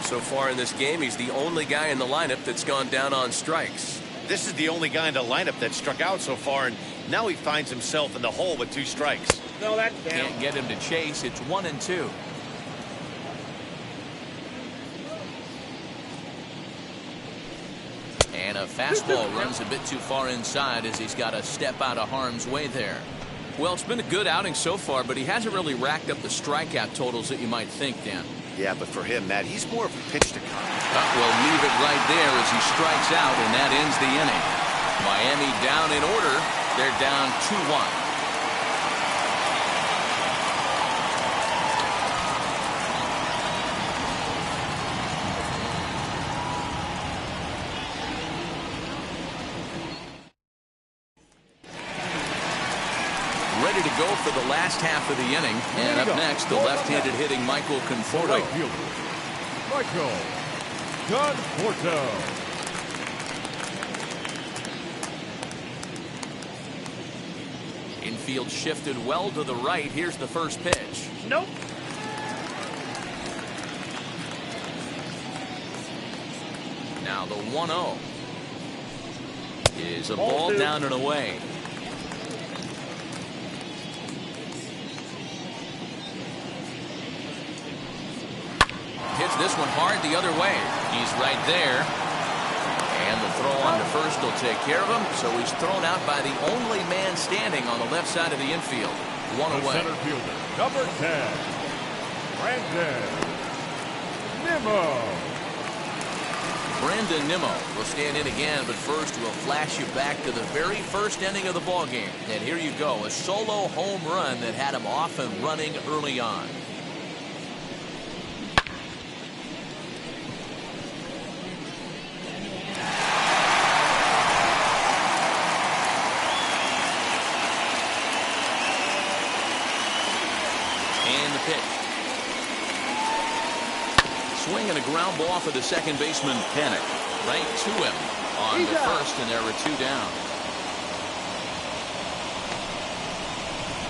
H: So far in this game, he's the only guy in the lineup that's gone down on strikes.
B: This is the only guy in the lineup that struck out so far, and now he finds himself in the hole with 2 strikes.
E: No, that's down.
A: Can't get him to chase. It's 1-2. And a fastball runs a bit too far inside as he's got to step out of harm's way there. Well, it's been a good outing so far, but he hasn't really racked up the strikeout totals that you might think, Dan.
B: Yeah, but for him, Matt, he's more of a pitch to count.
A: We'll leave it right there as he strikes out, and that ends the inning. Miami down in order. They're down 2-1. Ready to go for the last half of the inning. And up next, the left-handed hitting Michael Conforto.
C: Right fielder, Michael Conforto.
A: Infield shifted well to the right. Here's the first pitch.
E: Nope.
A: Now the 1-0 is a ball down and away. Hits this one hard the other way. He's right there. And the throw on to first will take care of him. So he's thrown out by the only man standing on the left side of the infield. 1
C: The
A: away.
C: center fielder, number 10, Brandon Nimmo.
A: Brandon Nimmo will stand in again, but first we'll flash you back to the very first inning of the ballgame. And here you go, a solo home run that had him off and running early on. And the pitch. Swing and a ground ball for the second baseman, Bennett. Right to him on the first, and there were 2 down.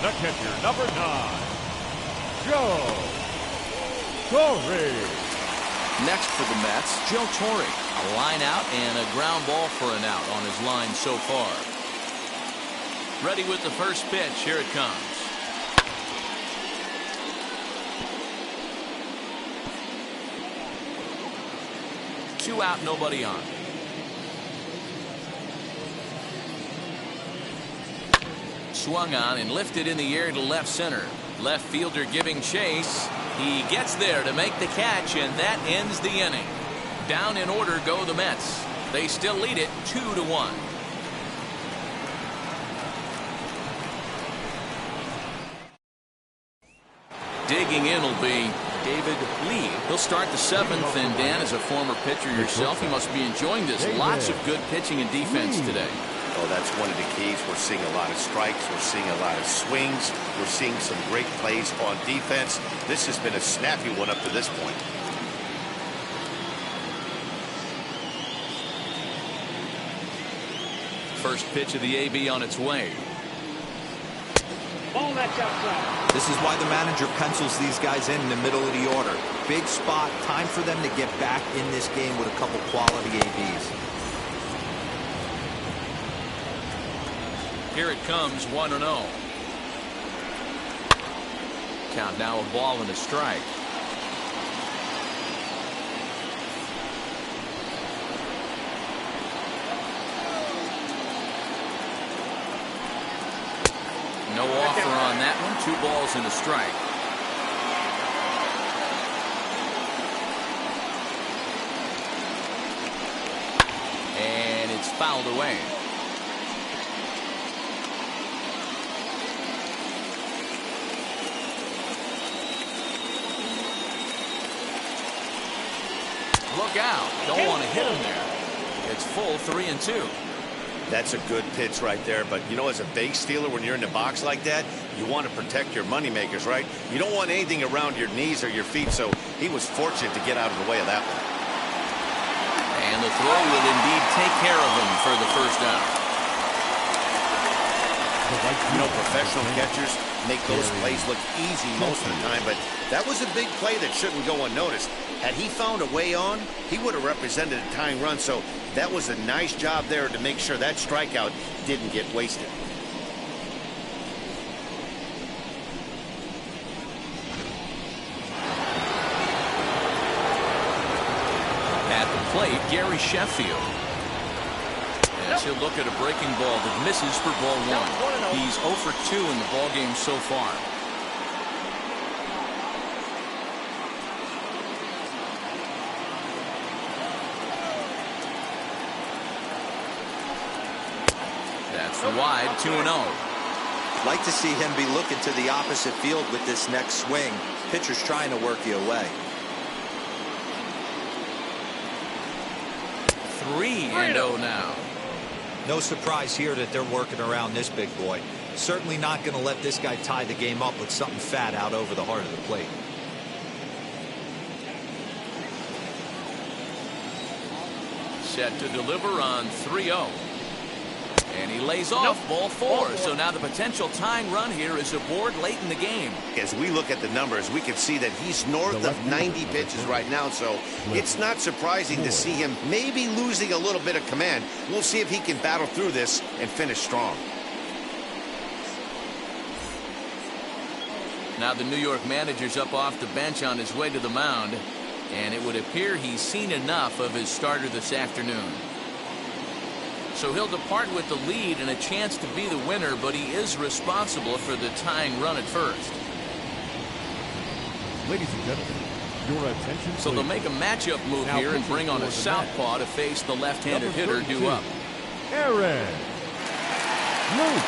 C: The catcher, number 9, Joe Torre.
A: Next for the Mets, Joe Torre. A line out and a ground ball for an out on his line so far. Ready with the first pitch. Here it comes. Two out, nobody on. Swung on and lifted in the air to left center. Left fielder giving chase. He gets there to make the catch, and that ends the inning. Down in order go the Mets. They still lead it 2-1. Digging in will be David Lee. He'll start the seventh, and Dan, as a former pitcher yourself, you must be enjoying this. Lots of good pitching and defense today.
B: Oh, that's one of the keys. We're seeing a lot of strikes. We're seeing a lot of swings. We're seeing some great plays on defense. This has been a snappy one up to this point.
A: First pitch of the AB on its way.
E: Ball that's outside.
D: This is why the manager pencils these guys in the middle of the order. Big spot. Time for them to get back in this game with a couple quality ABs.
A: Here it comes, 1-0. Count now, a ball and a strike. No offer on that one. 2 balls and a strike. And it's fouled away. Look out. Don't want to hit him there. It's full 3-2.
B: That's a good pitch right there. But, you know, as a base stealer, when you're in the box like that, you want to protect your moneymakers, right? You don't want anything around your knees or your feet. So he was fortunate to get out of the way of that one.
A: And the throw will indeed take care of him for the first out.
B: You know, professional catchers make those plays look easy most of the time, but that was a big play that shouldn't go unnoticed. Had he found a way on, he would have represented a tying run, so that was a nice job there to make sure that strikeout didn't get wasted.
A: At the plate, Gary Sheffield. As he'll look at a breaking ball that misses for ball 1. He's 0 for 2 in the ball game so far. That's wide, 2-0.
D: Like to see him be looking to the opposite field with this next swing. Pitcher's trying to work you away.
A: 3-0 now.
D: No surprise here that they're working around this big boy. Certainly not going to let this guy tie the game up with something fat out over the heart of the plate.
A: Set to deliver on 3-0. And he lays off ball 4. So now the potential tying run here is aboard late in the game.
B: As we look at the numbers, we can see that he's north of 90 pitches right now, so it's not surprising to see him maybe losing a little bit of command. We'll see if he can battle through this and finish strong.
A: Now the New York manager's up off the bench on his way to the mound, and it would appear he's seen enough of his starter this afternoon. So he'll depart with the lead and a chance to be the winner, but he is responsible for the tying run at first.
C: Ladies and gentlemen, your attention.
A: So they'll make a matchup move here and bring on a southpaw to face the left-handed hitter due up.
C: Aaron Luke.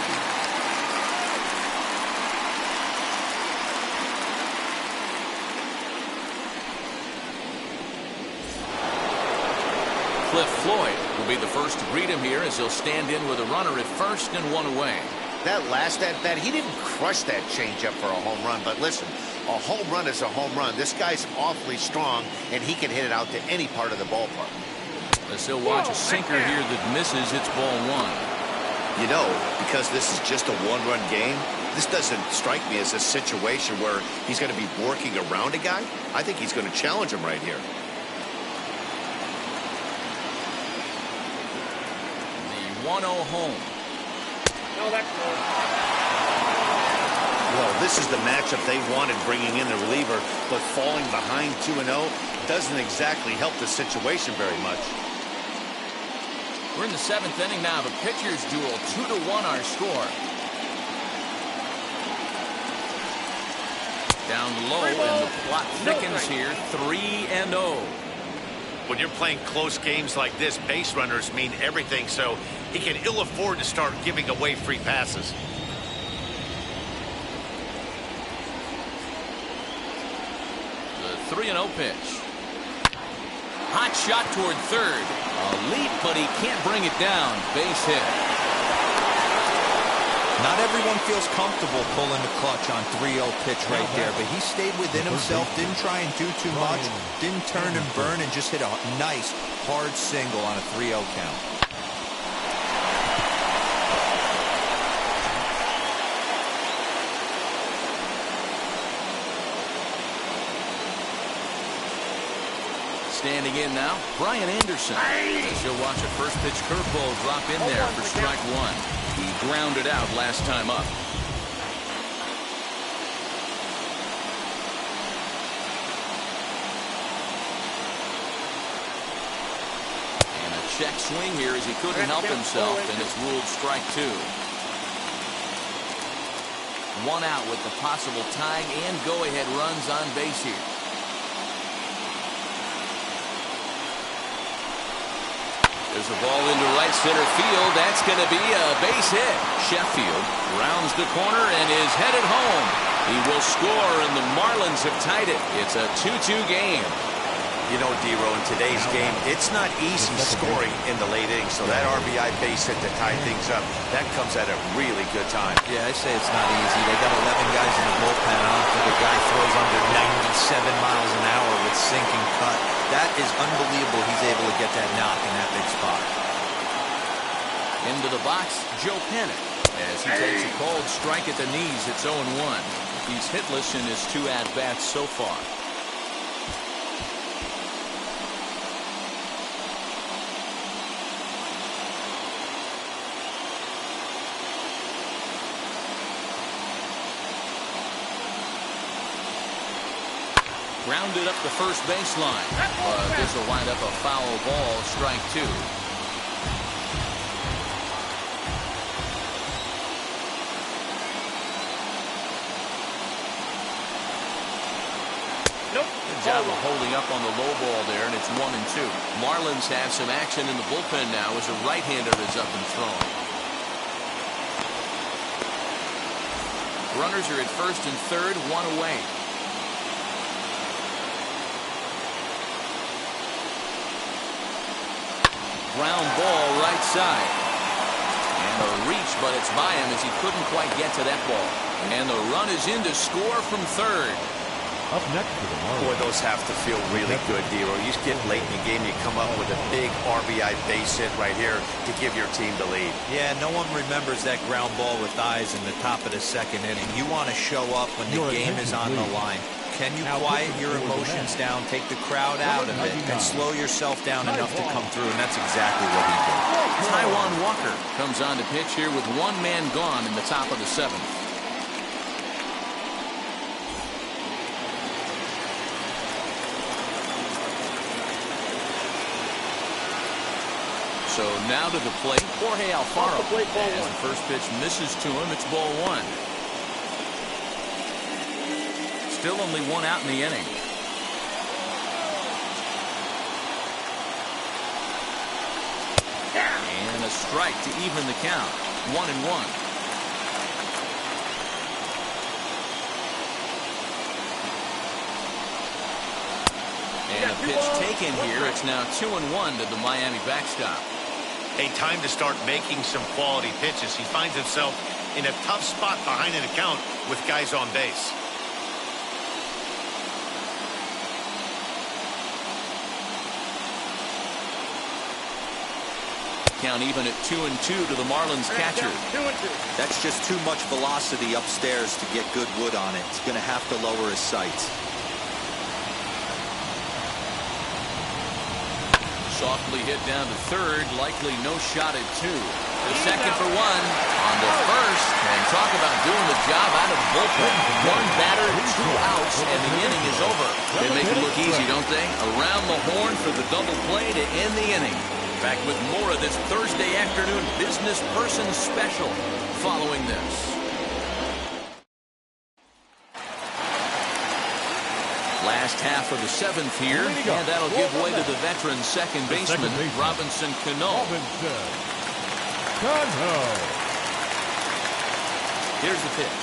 A: Cliff Floyd will be the first to greet him here as he'll stand in with a runner at first and 1 away.
B: That last at-bat, he didn't crush that changeup for a home run, but listen, a home run is a home run. This guy's awfully strong, and he can hit it out to any part of the ballpark.
A: As he'll watch a sinker here that misses, it's ball 1.
B: You know, because this is just a one-run game, this doesn't strike me as a situation where he's going to be working around a guy. I think he's going to challenge him right here.
A: 1-0 home.
E: No, that's close.
B: Well, this is the matchup they wanted, bringing in the reliever, but falling behind 2-0 doesn't exactly help the situation very much.
A: We're in the 7th inning now. The pitchers duel, 2-1 our score. Down low, and the plot thickens here, 3-0.
B: When you're playing close games like this, base runners mean everything, so he can ill afford to start giving away free passes.
A: The 3-0 pitch. Hot shot toward third. A leap, but he can't bring it down. Base hit.
D: Not everyone feels comfortable pulling the clutch on 3-0 pitch right there, but he stayed within himself, didn't try and do too much, didn't turn and burn, and just hit a nice, hard single on a 3-0 count.
A: Standing in now, Brian Anderson. As you'll watch a first pitch curveball drop in there for strike one. He grounded out last time up. And a check swing here as he couldn't help himself, and it's ruled strike two. One out with the possible tying and go-ahead runs on base here. There's a ball into right center field. That's going to be a base hit. Sheffield rounds the corner and is headed home. He will score, and the Marlins have tied it. It's a 2-2 game.
B: You know, D-Row, in today's game, it's not easy scoring in the late innings, so that RBI base hit to tie things up, that comes at a really good time.
D: Yeah, I say it's not easy. They got 11 guys in the bullpen. I don't think a guy throws under 97 miles an hour with sinking cut. That is unbelievable. He's able to get that knock in that big spot.
A: Into the box, Joe Bennett. As he takes a cold strike at the knees, it's 0-1. He's hitless in his 2 at-bats so far. Grounded up the first baseline. This will wind up a foul ball, strike two.
E: Nope.
A: Good job of holding up on the low ball there, and it's 1-2. Marlins have some action in the bullpen now as a right-hander is up and thrown. Runners are at first and third, one away. Ground ball right side. And a reach, but it's by him as he couldn't quite get to that ball. And the run is in to score from third.
C: Up next for the Marlins.
B: Boy, those have to feel really good, D-Row. You get late in the game, you come up with a big RBI base hit right here to give your team the lead.
D: Yeah, no one remembers that ground ball with eyes in the top of the second inning. You want to show up when the game is on the line. Can you quiet your emotions down, take the crowd out of it, and slow yourself down enough to come through? And that's exactly what he did.
A: Taijuan Walker comes on to pitch here with one man gone in the top of the 7th. So now to the plate, Jorge Alfaro. As the first pitch misses to him, it's ball one. Still only one out in the inning. And a strike to even the count. 1-1. And a pitch taken here. It's now 2-1 to the Miami backstop.
B: A time to start making some quality pitches. He finds himself in a tough spot behind an account with guys on base.
A: Count even at 2-2 to the Marlins catcher.
E: 2-2.
D: That's just too much velocity upstairs to get good wood on it. He's going to have to lower his sights.
A: Softly hit down to third, likely no shot at 2. The second for one on the first. And talk about doing the job out of the bullpen. One batter, 2 outs, and the inning is over. They make it look easy, don't they? Around the horn for the double play to end the inning. Back with more of this Thursday afternoon business person special following this. Last half of the 7th here, and that'll give way to the veteran second baseman, Robinson Cano. Here's the pitch.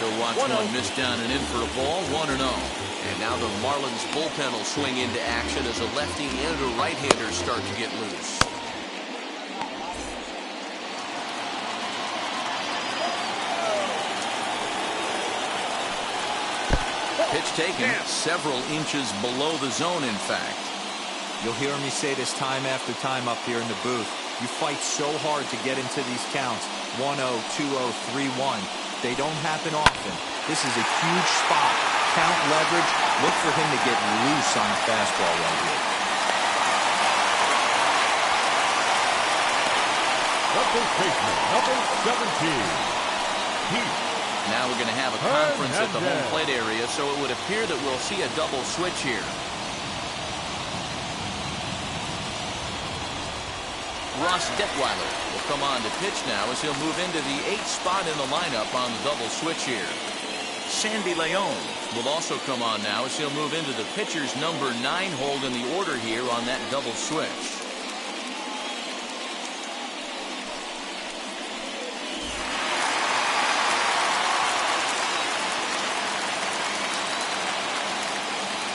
A: So watch one miss down and in for a ball, 1-0. And now the Marlins bullpen will swing into action as a lefty and a right-hander start to get loose. Pitch taken several inches below the zone, in fact.
D: You'll hear me say this time after time up here in the booth. You fight so hard to get into these counts. 1-0, 2-0, 3-1. They don't happen often. This is a huge spot. Count leverage. Look for him to get loose on a fastball right here.
C: Number 17. Heath.
A: Now we're going to have a conference at the home plate area, so it would appear that we'll see a double switch here. Ross Detweiler will come on to pitch now as he'll move into the 8th spot in the lineup on the double switch here. Sandy Leon will also come on now as he'll move into the pitcher's number 9 hold in the order here on that double switch.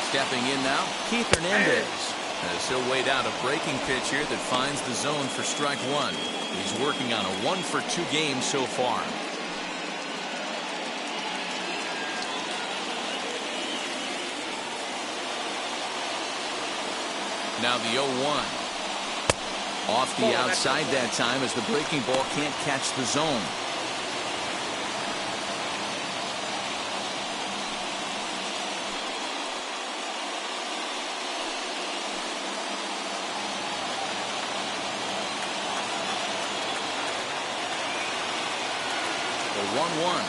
A: Stepping in now, Keith Hernandez. As he'll wait out a breaking pitch here that finds the zone for strike 1. He's working on a 1-for-2 game so far. Now the 0-1. Off the outside that time as the breaking ball can't catch the zone. The 1-1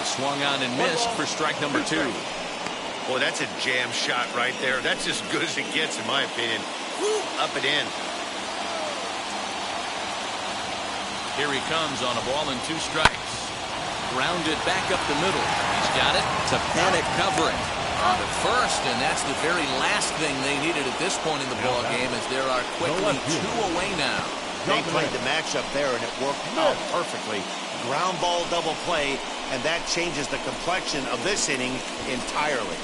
A: is swung on and missed for strike number 2.
B: Boy, that's a jam shot right there. That's as good as it gets, in my opinion. Woo, up and in.
A: Here he comes on a ball and 2 strikes. Grounded back up the middle. He's got it to panic covering on the first, and that's the very last thing they needed at this point in the ball game, as there are quickly 2 away now.
B: They played the matchup there, and it worked out perfectly. Ground ball double play, and that changes the complexion of this inning entirely.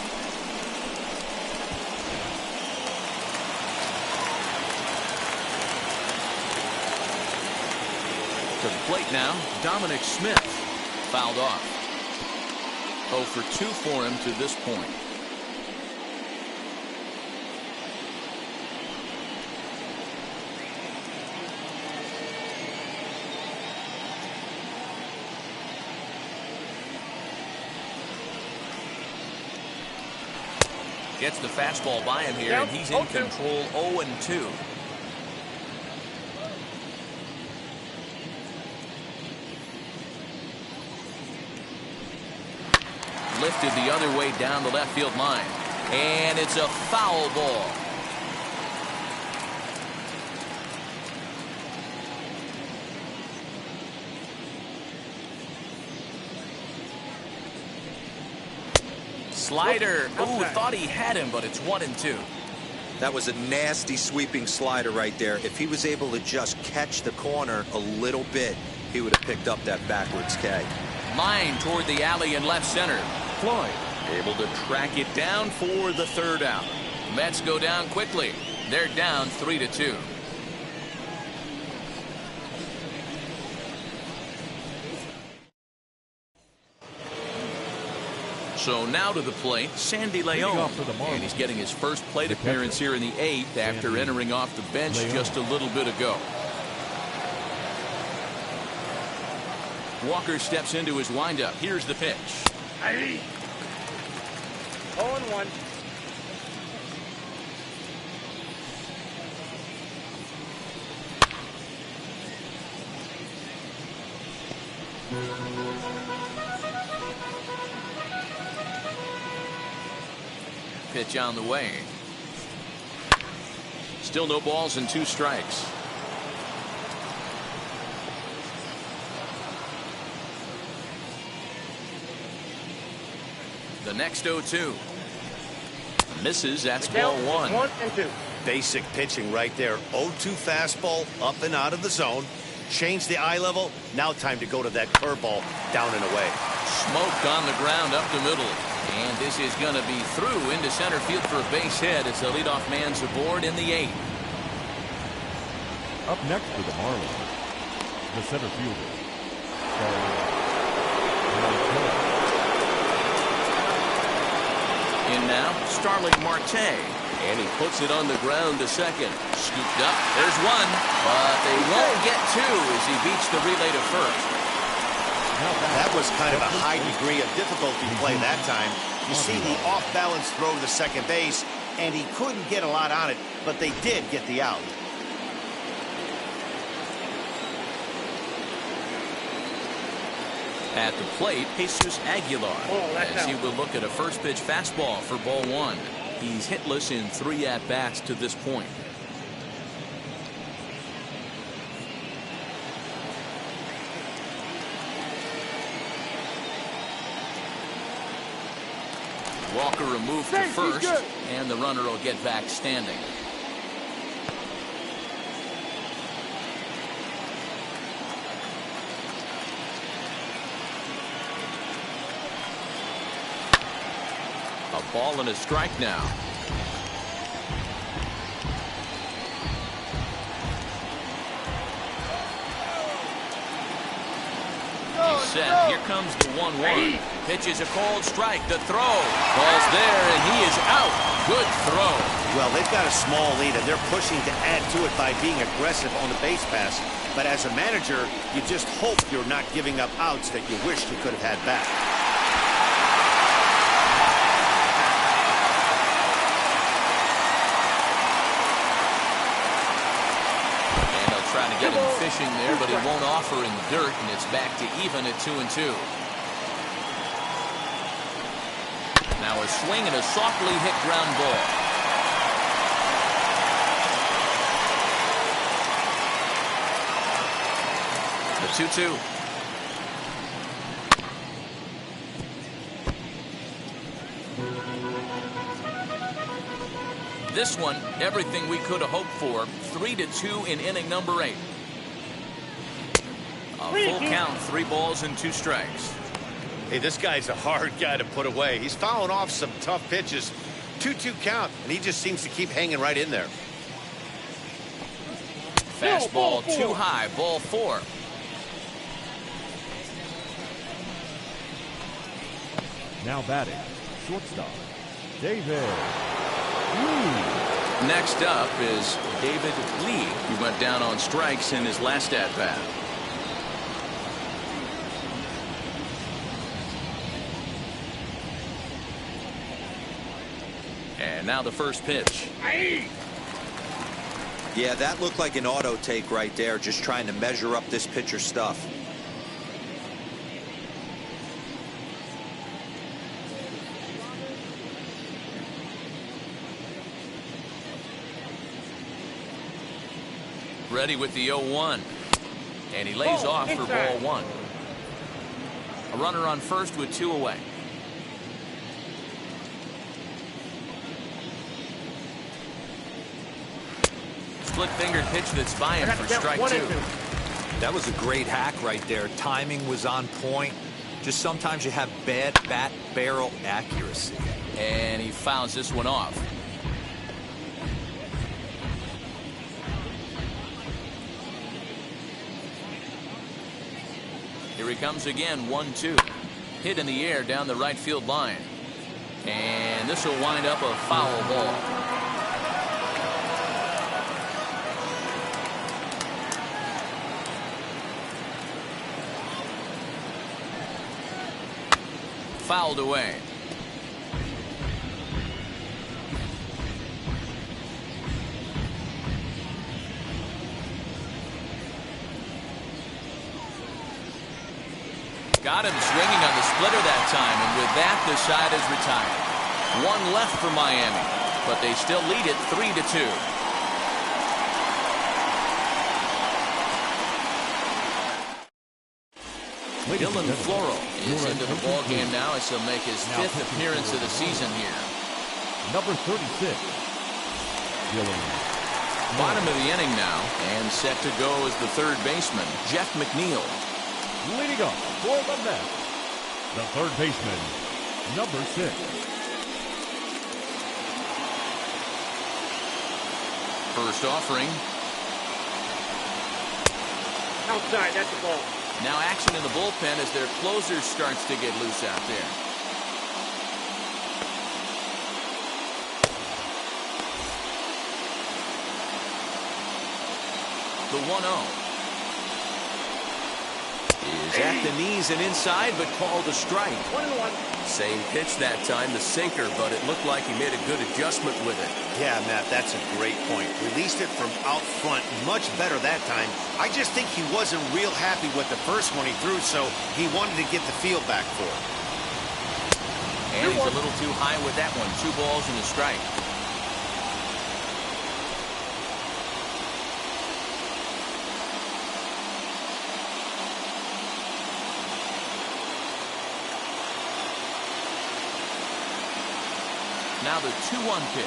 A: To the plate now, Dominic Smith fouled off. 0 for 2 for him to this point. Gets the fastball by him here, and he's in control. 0-2. Lifted the other way down the left field line, and it's a foul ball. Slider. Ooh, thought he had him, but it's 1-2.
D: That was a nasty sweeping slider right there. If he was able to just catch the corner a little bit, he would have picked up that backwards K.
A: Line toward the alley in left center. Floyd able to track it down for the 3rd out. Mets go down quickly. They're down 3-2. So now to the plate, Sandy Leon. And he's getting his first plate appearance here in the 8th after entering off the bench just a little bit ago. Walker steps into his windup. Here's the pitch.
E: 0-1.
A: pitch on the way. Still no balls and 2 strikes. The next 0-2. Misses. That's ball 1.
E: 1 and 2.
B: Basic pitching right there. 0-2 fastball up and out of the zone. Change the eye level. Now time to go to that curveball down and away.
A: Smoked on the ground up the middle. And this is going to be through into center field for a base hit. It's the leadoff man's aboard in the 8th.
C: Up next for the Marlins, the center fielder, Starling Marte.
A: In now, Starling Marte. And he puts it on the ground to second. Scooped up. There's 1. But they won't get 2 as he beats the relay to first.
B: That was kind of a high degree of difficulty play that time. You see the off-balance throw to second base, and he couldn't get a lot on it, but they did get the out.
A: At the plate, Jesus Aguilar, as he will look at a first pitch fastball for ball 1. He's hitless in 3 at-bats to this point. Walker removed to first, and the runner will get back standing. A ball and a strike now. He's set. Here comes the 1-1. Pitches a cold strike. The throw. Ball's there, and he is out. Good throw.
B: Well, they've got a small lead, and they're pushing to add to it by being aggressive on the base pass. But as a manager, you just hope you're not giving up outs that you wish you could have had back.
A: Trying to get him fishing there, but he won't offer in the dirt, and it's back to even at 2-2. Now a swing and a softly hit ground ball. The 2-2. This one, everything we could have hoped for. 3-2 in inning number 8. A full count, 3 balls and 2 strikes.
B: Hey, this guy's a hard guy to put away. He's fouling off some tough pitches. 2-2 count, and he just seems to keep hanging right in there.
A: Fastball too high, ball 4.
C: Now batting, shortstop, David.
A: Next up is David Lee. He went down on strikes in his last at-bat. And now the first pitch.
D: Yeah, that looked like an auto take right there, just trying to measure up this pitcher's stuff.
A: Ready with the 0-1. And he lays off for ball 1. A runner on first with 2 away. Split-fingered pitch that's by him for strike 2.
D: That was a great hack right there. Timing was on point. Just sometimes you have bad bat barrel accuracy.
A: And he fouls this one off. Here he comes again, 1-2. Hit in the air down the right field line. And this will wind up a foul ball. Fouled away. Got him swinging on the splitter that time, and with that, the side is retired. One left for Miami, but they still lead it 3-2. Dylan Floro is into the ballgame now as he'll make his 5th appearance of the season here.
C: Number 36, Dylan.
A: Bottom of the inning now, and set to go is the third baseman, Jeff McNeil.
C: Leading up for the Mets, the third baseman, number 6.
A: First offering.
E: Outside, that's the ball.
A: Now action in the bullpen as their closer starts to get loose out there. The 1-0 is at the knees and inside, but called a strike.
E: 1-1.
H: Same pitch that time, the sinker, but it looked like he made a good adjustment with it.
B: Yeah, Matt, that's a great point. Released it from out front much better that time. I just think he wasn't real happy with the first one he threw, so he wanted to get the feel back for it.
A: And he's a little too high with that one. 2 balls and a strike. Now the 2-1 pitch.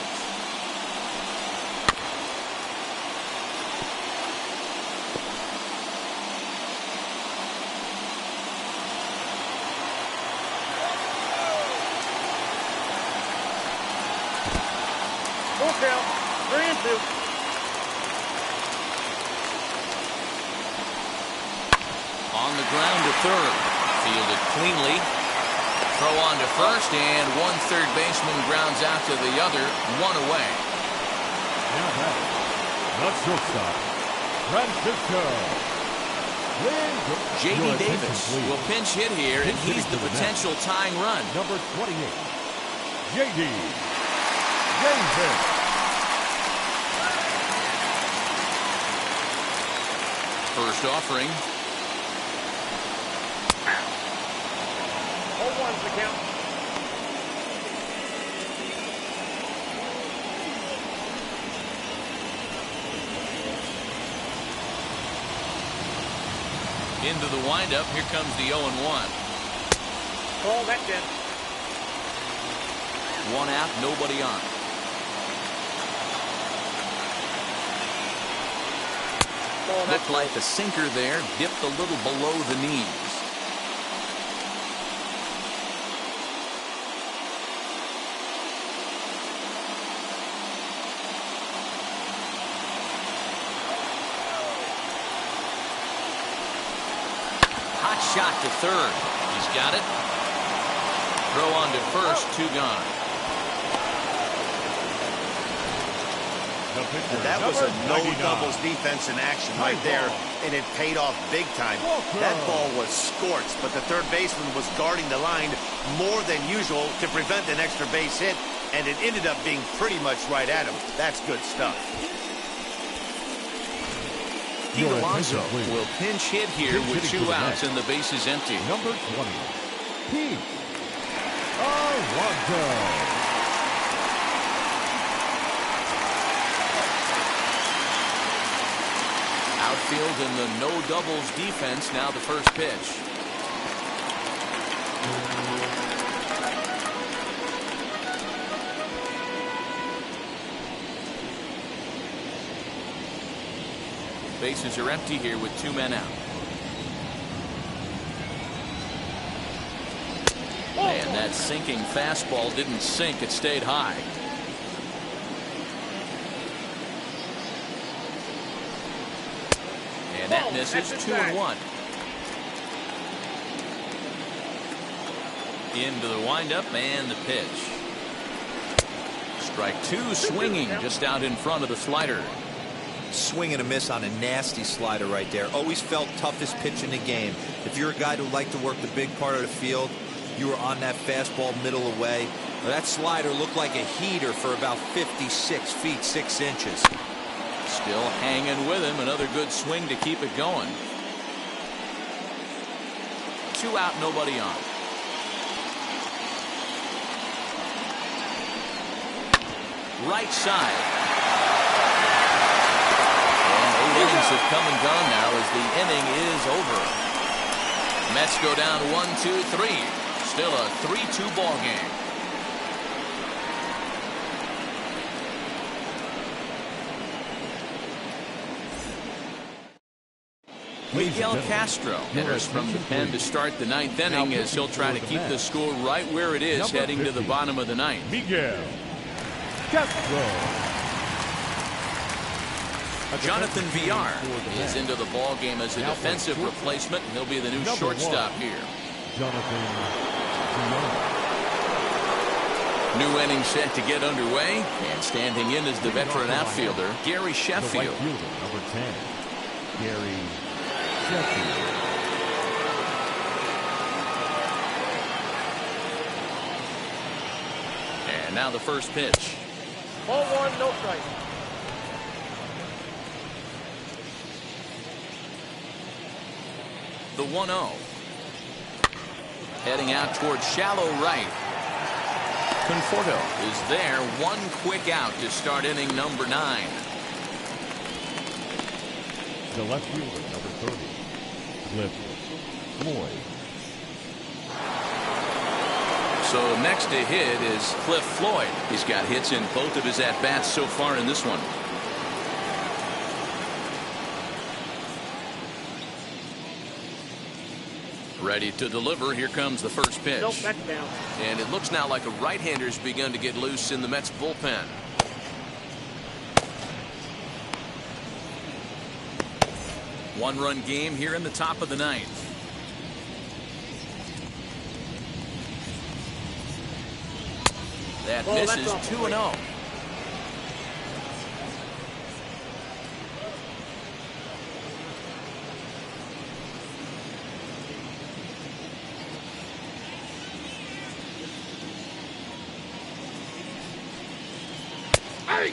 E: Full count. 3-2.
A: On the ground to third. Fielded cleanly. Throw on to first, and one third baseman grounds out to the other, 1 away.
C: Now back, the shortstop, Francisco.
A: J.D. Davis will pinch hit here, and he's the potential tying run.
C: Number 28, J.D. Davis.
A: First offering.
E: 0-1's the count.
A: Into the windup. Here comes the 0-1.
E: Call that then.
A: 1 out, nobody on. Looked like the sinker there dipped a little below the knees. Hot shot to third. He's got it. Throw on to first, 2 gone.
B: And that was a no doubles defense in action right there, and it paid off big time. That ball was scorched, but the third baseman was guarding the line more than usual to prevent an extra base hit, and it ended up being pretty much right at him. That's good stuff.
A: Pete Alonso will pinch hit here with 2 outs and the base is empty.
C: Number 20, Pete Alonso.
A: Outfield in the no doubles defense. Now the first pitch. Bases are empty here with 2 men out. And that sinking fastball didn't sink. It stayed high. And that misses. 2-1. Into the windup and the pitch. Strike 2, swinging just out in front of the slider.
D: Swing and a miss on a nasty slider right there. Always felt toughest pitch in the game. If you're a guy who liked to work the big part of the field, you were on that fastball middle away. That slider looked like a heater for about 56 feet 6 inches.
A: Still hanging with him. Another good swing to keep it going. 2 out, nobody on. right side. And 8 innings have come and gone now as the inning is over. Mets go down 1-2-3. Still a 3-2 ball game. Miguel Castro enters from the pen to start the 9th inning as he'll try to keep the score right where it is heading to the bottom of the 9th.
C: Miguel Castro.
A: Jonathan Villar is into the ball game as a defensive replacement. He'll be the new shortstop here.
C: Jonathan Villar.
A: New inning set to get underway, and standing in is the veteran outfielder Gary Sheffield.
C: Number 10, Gary Sheffield.
A: And now the first pitch.
E: Ball 1, no strike.
A: The 1-0. Heading out towards shallow right. Conforto is there. One quick out to start inning number 9.
C: The left fielder, number 30, Cliff Floyd.
A: So next to hit is Cliff Floyd. He's got hits in both of his at-bats so far in this one. Ready to deliver. Here comes the first pitch.
E: Nope, that's down.
A: And it looks now like a right-hander's begun to get loose in the Mets bullpen. One-run game here in the top of the 9th. That misses 2-0.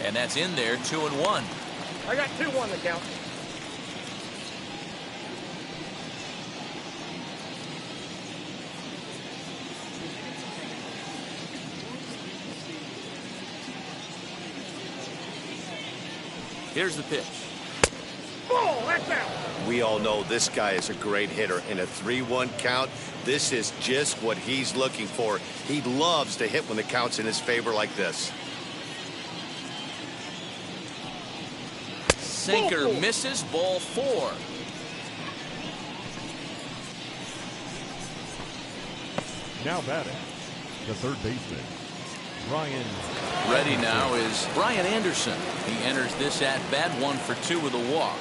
A: And that's in there, 2-1.
E: I got 2-1 the count.
A: Here's the pitch.
E: Ball, that's out.
B: We all know this guy is a great hitter. In a 3-1 count, this is just what he's looking for. He loves to hit when the count's in his favor like this.
A: Sinker misses, ball 4.
C: Now batting, the third baseman, Brian.
A: Ready now is Brian Anderson. He enters this at bat 1 for 2 with a walk.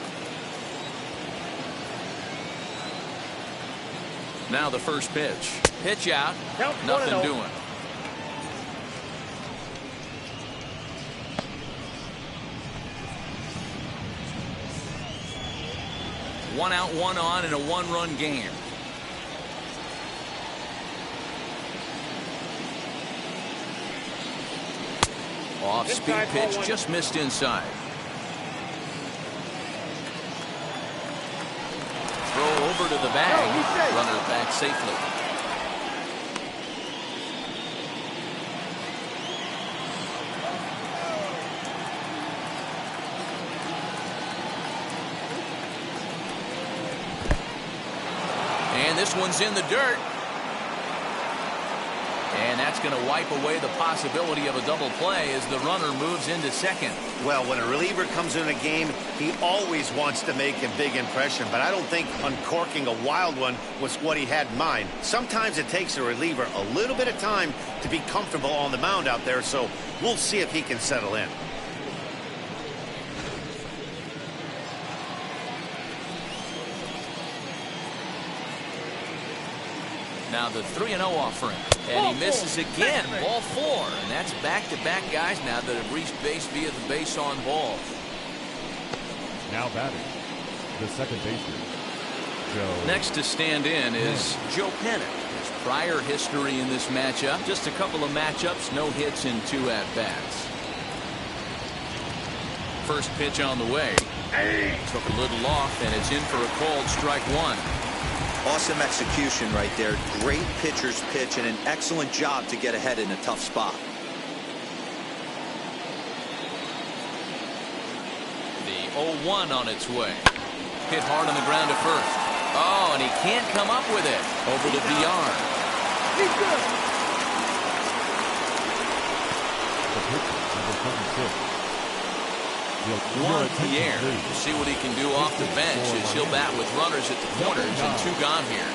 A: Now the first pitch. Pitch out. Nothing doing. One out, one on in a one-run game. Off-speed pitch just missed inside. Throw over to the bag. Runner back safely. And this one's in the dirt. And that's going to wipe away the possibility of a double play as the runner moves into second.
B: Well, when a reliever comes in a game, he always wants to make a big impression, but I don't think uncorking a wild one was what he had in mind. Sometimes it takes a reliever a little bit of time to be comfortable on the mound out there, so we'll see if he can settle in.
A: Now the 3-0 offering. And he misses again. Ball 4. And that's back-to-back guys now that have reached base via the base on ball.
C: Now batting, the second baseman, Joe.
A: Next to stand in is Joe Bennett. His prior history in this matchup, just a couple of matchups, no hits in 2 at-bats. First pitch on the way. Took a little off, and it's in for a called strike 1.
D: Awesome execution right there. Great pitcher's pitch and an excellent job to get ahead in a tough spot.
A: The 0-1 on its way. Hit hard on the ground to first. Oh, and he can't come up with it. Over to VR.
E: He's good.
C: The pitcher, number 26.
A: Juan Pierre. We'll see what he can do off the bench as he'll bat with runners at the corners and 2 gone here.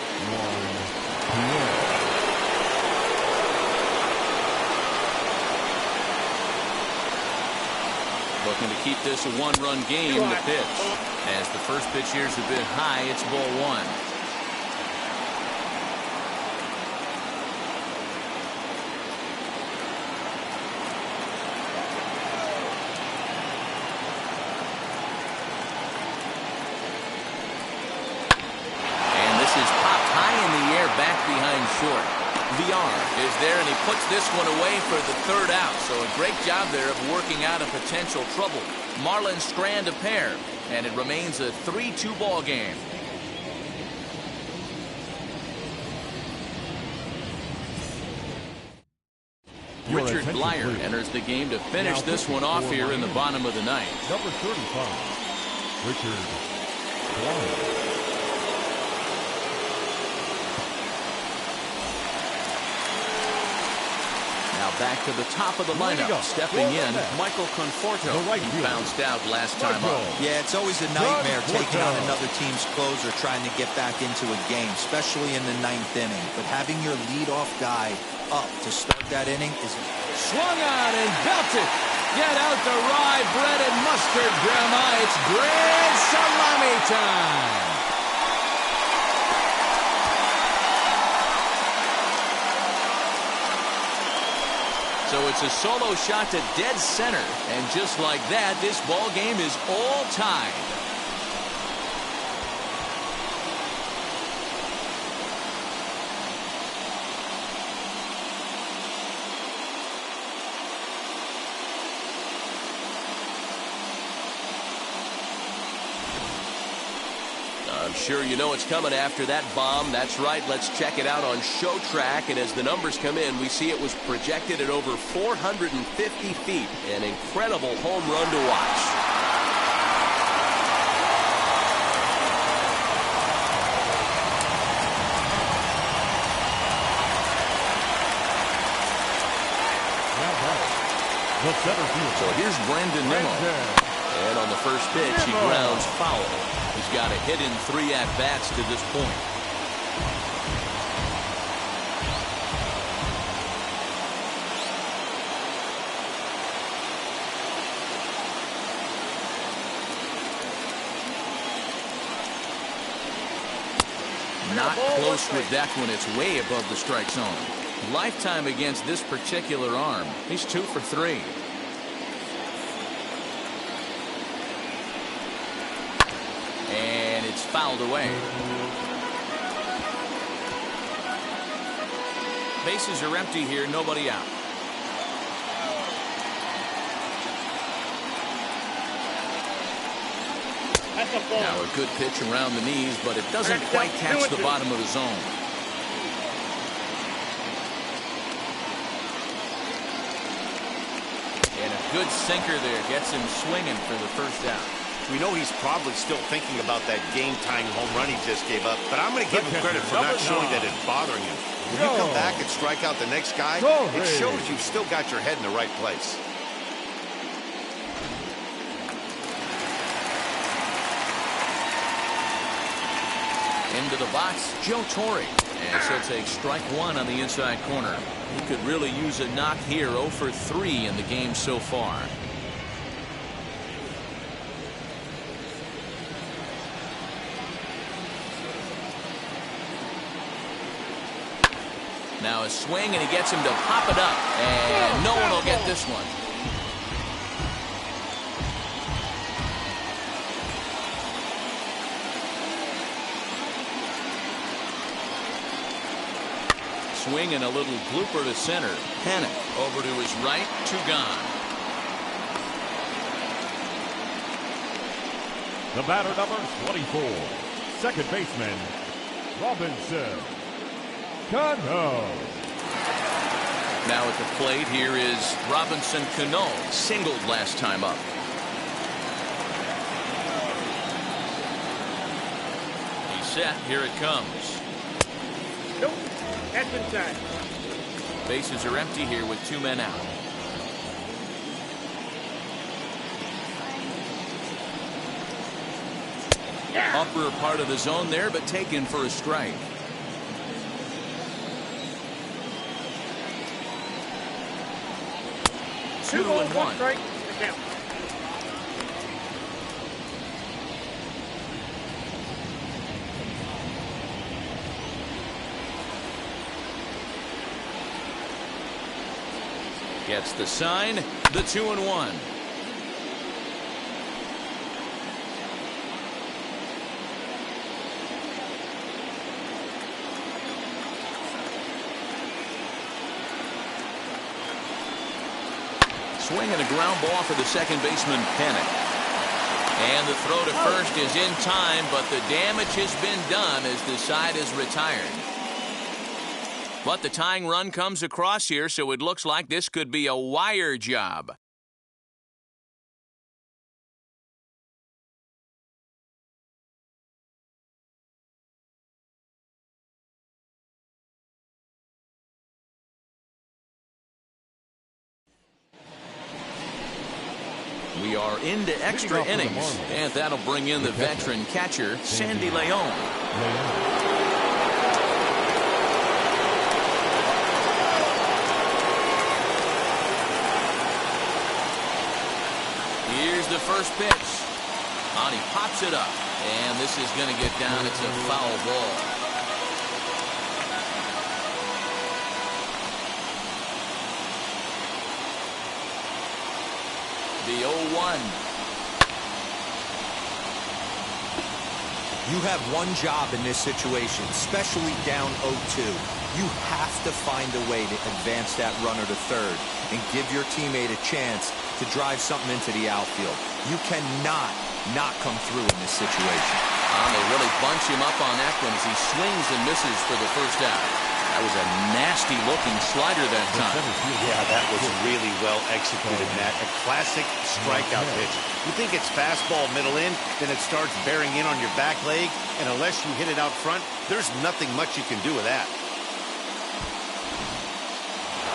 A: Looking to keep this a 1-run game. The pitch. As the first pitch here is a bit high, it's ball 1. Back behind short. VR is there, and he puts this one away for the 3rd out. So a great job there of working out a potential trouble. Marlins strand a pair, and it remains a 3-2 ball game. Richard Blyer enters the game to finish this one off here in the bottom of the 9th.
C: Number 35, Richard Blyer.
A: Back to the top of the lineup. Stepping in, Michael Conforto. He bounced out last time up.
D: Yeah, it's always a nightmare taking on another team's closer trying to get back into a game, especially in the 9th inning. But having your leadoff guy up to start that inning is...
A: Swung on and belted. Get out the rye bread and mustard, Grandma. It's grand salami time. So it's a solo shot to dead center. And just like that, this ball game is all tied. I'm sure you know it's coming after that bomb. That's right. Let's check it out on Show Track. And as the numbers come in, we see it was projected at over 450 feet. An incredible home run to watch. So here's Brandon Nimmo. And on the first pitch, he grounds foul. He's got a hit in 3 at-bats to this point. Not close with that one. It's way above the strike zone. Lifetime against this particular arm. He's 2 for 3. And it's fouled away. Bases are empty here, nobody out. Now a good pitch around the knees, but it doesn't quite catch the bottom of the zone. And a good sinker there gets him swinging for the first out.
B: We know he's probably still thinking about that game-tying home run he just gave up, but I'm going to give him credit for not showing that it's bothering him. When you come back and strike out the next guy, it shows you've still got your head in the right place.
A: Into the box, Joe Torre. And so take strike 1 on the inside corner. He could really use a knock here. 0 for 3 in the game so far. Now a swing, and he gets him to pop it up. And no one will get this one. Swing and a little blooper to center. Bennett over to his right. 2 gone.
C: The batter, number 24, second baseman, Robinson Cano.
A: Now at the plate here is Robinson Cano. Singled last time up. set. Here it comes.
E: Nope. That's inside.
A: Bases are empty here with 2 men out.
E: Yeah.
A: Upper part of the zone there, but taken for a strike. Two and one.
E: Strike. The count.
A: Gets the sign, the 2-1. Swing and a ground ball for the second baseman, Bennett. And the throw to first is in time, but the damage has been done as the side is retired. But the tying run comes across here, so it looks like this could be a wire job. We are into extra innings, and that'll bring in the veteran catcher, Sandy Leon. Here's the first pitch. And he pops it up. And this is going to get down. It's a foul ball. The 0-1.
D: You have one job in this situation, especially down 0-2. You have to find a way to advance that runner to third and give your teammate a chance to drive something into the outfield. You cannot not come through in this situation.
A: They really bunch him up on that one as he swings and misses for the first out. That was a nasty-looking slider that time.
B: Yeah, that was really well executed, Matt. A classic strikeout pitch. You think it's fastball middle in, then it starts bearing in on your back leg, and unless you hit it out front, there's nothing much you can do with that.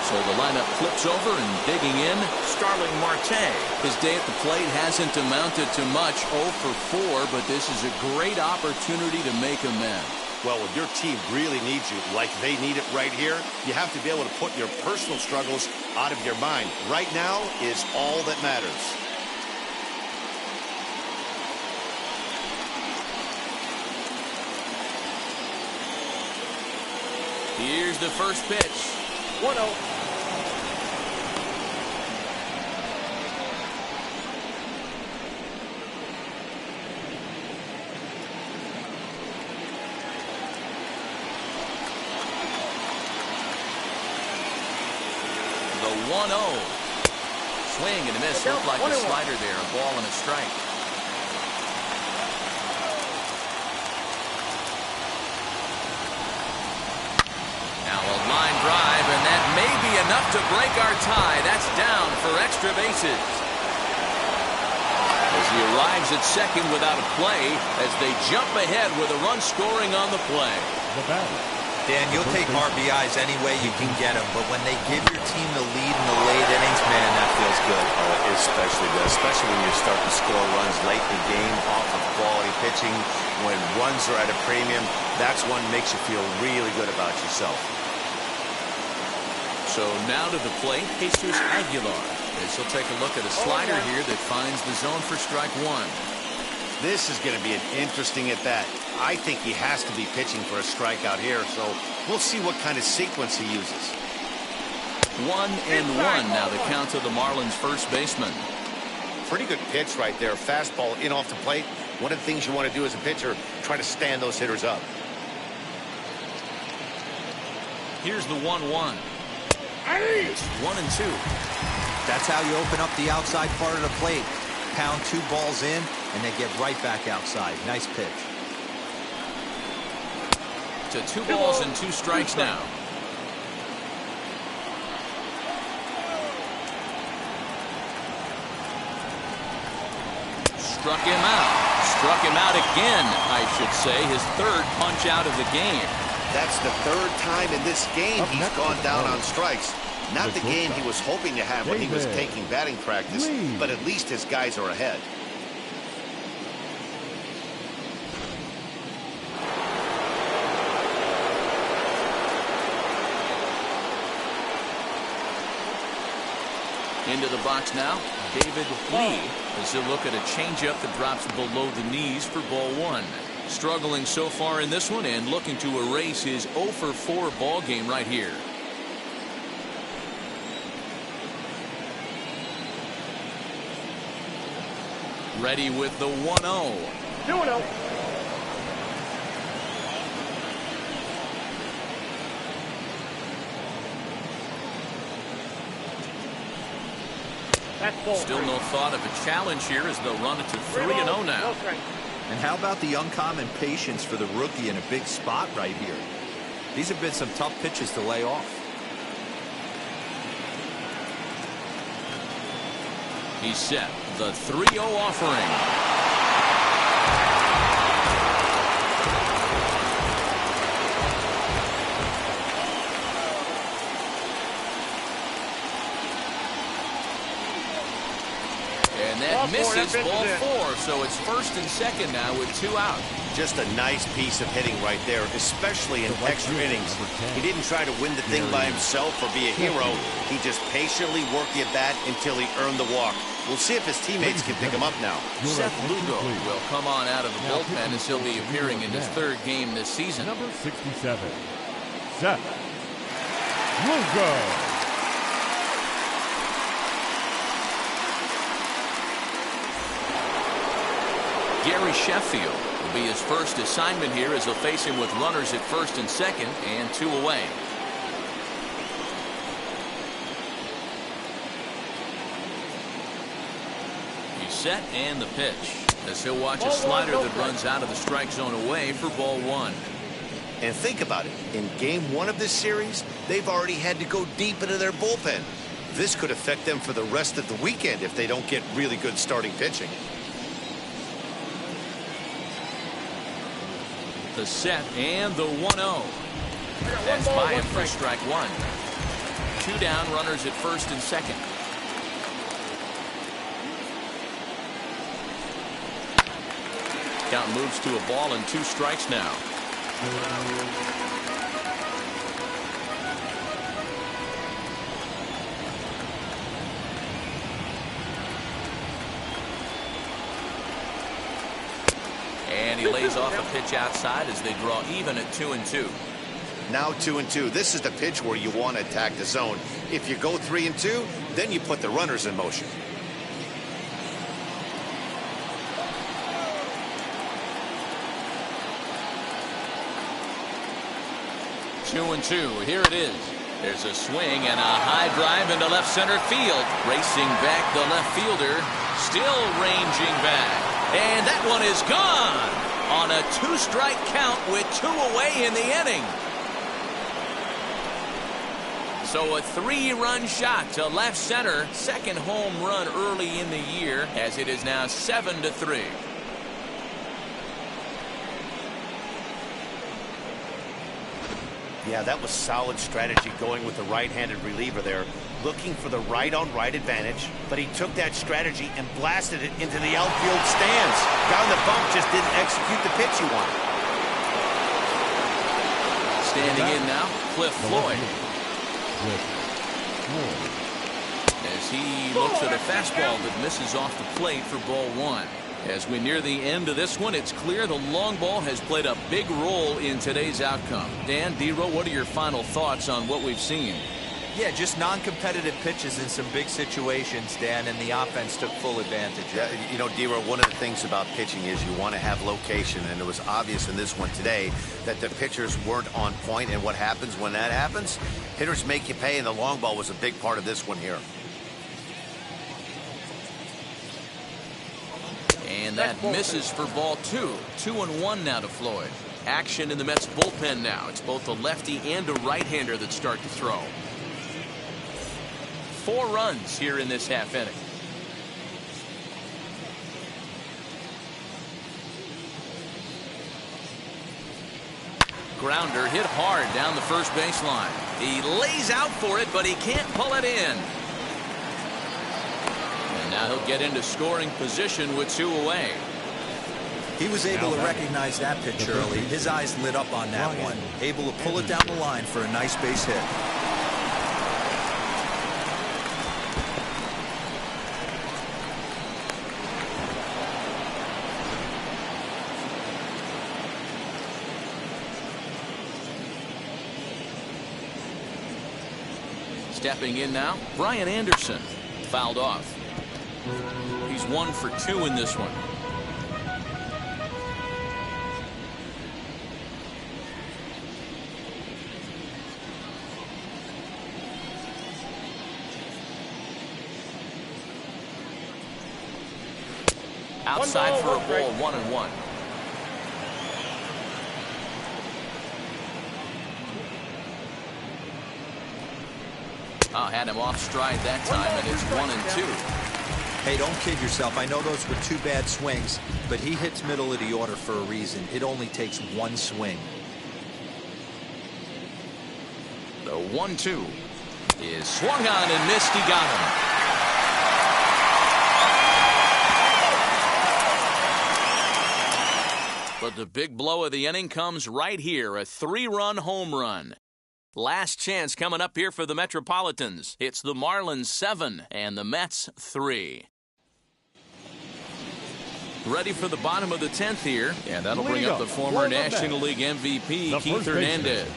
A: So the lineup flips over and digging in, Starling Marte. His day at the plate hasn't amounted to much, 0 for 4, but this is a great opportunity to make amends.
B: Well, when your team really needs you, like they need it right here, you have to be able to put your personal struggles out of your mind. Right now is all that matters.
A: Here's the first pitch.
E: 1-0.
A: The 1-0. Swing and a miss. Looked like a slider there. A ball and a strike. Now a line drive, and that may be enough to break our tie. That's down for extra bases. As he arrives at second without a play, as they jump ahead with a run scoring on the play.
C: The batter.
D: Dan, you'll take RBIs any way you can get them, but when they give your team the lead in the late innings, man, that feels good.
B: Especially when you start to score runs late in the game off of quality pitching. When runs are at a premium, that's one makes you feel really good about yourself.
A: So now to the plate, Jesus Aguilar. As he'll take a look at a slider here that finds the zone for strike one.
B: This is going to be an interesting at-bat. I think he has to be pitching for a strikeout here, so we'll see what kind of sequence he uses.
A: 1-1 now the count to the Marlins first baseman.
B: Pretty good pitch right there. Fastball in off the plate. One of the things you want to do as a pitcher, try to stand those hitters up.
A: Here's the 1-1. It's 1-2.
D: That's how you open up the outside part of the plate. Pound 2 balls in, and they get right back outside. Nice pitch.
A: To 2 balls and 2 strikes now. Struck him out. Struck him out again, I should say. His third punch out of the game.
B: That's the third time in this game he's gone down on strikes. Not the game he was hoping to have when he was taking batting practice, but at least his guys are ahead.
A: Into the box now, David Lee, as he'll look at a changeup that drops below the knees for ball one. Struggling so far in this one and looking to erase his 0 for 4 ball game right here. Ready with the 1-0.
E: 2-0.
A: Still no thought of a challenge here as they'll run it to 3-0 now.
D: And how about the uncommon patience for the rookie in a big spot right here? These have been some tough pitches to lay off.
A: He's set. The 3-0 offering. That misses ball 4, so it's first and second now with 2 out.
B: Just a nice piece of hitting right there, especially in extra innings. He didn't try to win the thing by himself or be a hero. He just patiently worked the at-bat until he earned the walk. We'll see if his teammates can pick him up now.
A: Seth Lugo will come on out of the bullpen as he'll be appearing in his 3rd game this season.
C: Number 67, Seth Lugo.
A: Gary Sheffield will be his first assignment here as he'll face him with runners at first and second and 2 away. He's set and the pitch as he'll watch a slider that runs out of the strike zone away for ball 1.
B: And think about it. In game 1 of this series, they've already had to go deep into their bullpen. This could affect them for the rest of the weekend if they don't get really good starting pitching.
A: The set and the 1-0. That's by him for strike 1. 2 down, runners at first and second. Count moves to a ball and 2 strikes now. And he lays off a pitch outside as they draw even at 2-2.
B: Now 2-2. This is the pitch where you want to attack the zone. If you go 3-2, then you put the runners in motion.
A: Two and 2. Here it is. There's a swing and a high drive into left center field. Racing back the left fielder. Still ranging back. And that one is gone on a 2-strike count with 2 away in the inning. So a 3-run shot to left center. Second home run early in the year as it is now 7-3.
B: Yeah, that was solid strategy going with the right-handed reliever there, looking for the right-on-right advantage, but he took that strategy and blasted it into the outfield stands. Down the bump, just didn't execute the pitch he wanted.
A: Standing in now, Cliff Floyd. As he looks at a fastball that misses off the plate for ball 1. As we near the end of this one, it's clear the long ball has played a big role in today's outcome. Dan, D-Row, what are your final thoughts on what we've seen?
D: Yeah, just non-competitive pitches in some big situations, Dan, and the offense took full advantage.
B: Yeah, you know, D-Row, one of the things about pitching is you want to have location, and it was obvious in this one today that the pitchers weren't on point, and what happens when that happens? Hitters make you pay, and the long ball was a big part of this one here.
A: And that misses for ball 2. 2-1 now to Floyd. Action in the Mets bullpen now. It's both a lefty and a right-hander that start to throw. 4 runs here in this half inning. Grounder hit hard down the first baseline. He lays out for it, but he can't pull it in. And now he'll get into scoring position with 2 away.
D: He was able to recognize that pitch early. His eyes lit up on that one. Able to pull it down the line for a nice base hit.
A: Stepping in now, Brian Anderson. Fouled off. He's 1 for 2 in this one. Outside for a ball, 1-1. Had him off stride that time, and it's 1-2.
D: Hey, don't kid yourself. I know those were 2 bad swings, but he hits middle of the order for a reason. It only takes 1 swing.
A: The 1-2 is swung on and missed. He got him. But the big blow of the inning comes right here, a 3-run home run. Last chance coming up here for the Metropolitans. It's the Marlins 7 and the Mets 3. Ready for the bottom of the 10th here, and that'll bring up the former National League MVP, Keith Hernandez.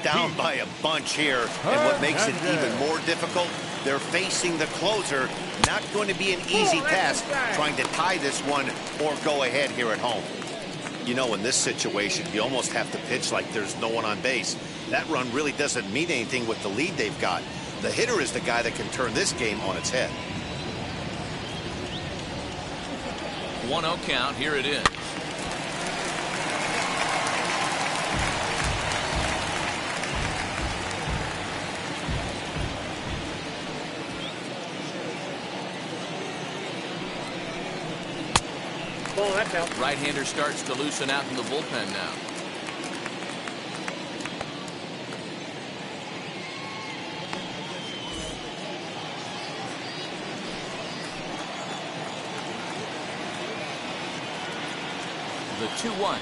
B: Down by a bunch here, and what makes it even more difficult, they're facing the closer. Not going to be an easy task trying to tie this one or go ahead here at home. You know, in this situation, you almost have to pitch like there's no one on base. That run really doesn't mean anything with the lead they've got. The hitter is the guy that can turn this game on its head.
A: 1-0 count. Here it is.
E: Ball, that's out.
A: Right-hander starts to loosen out in the bullpen now. The 2-1.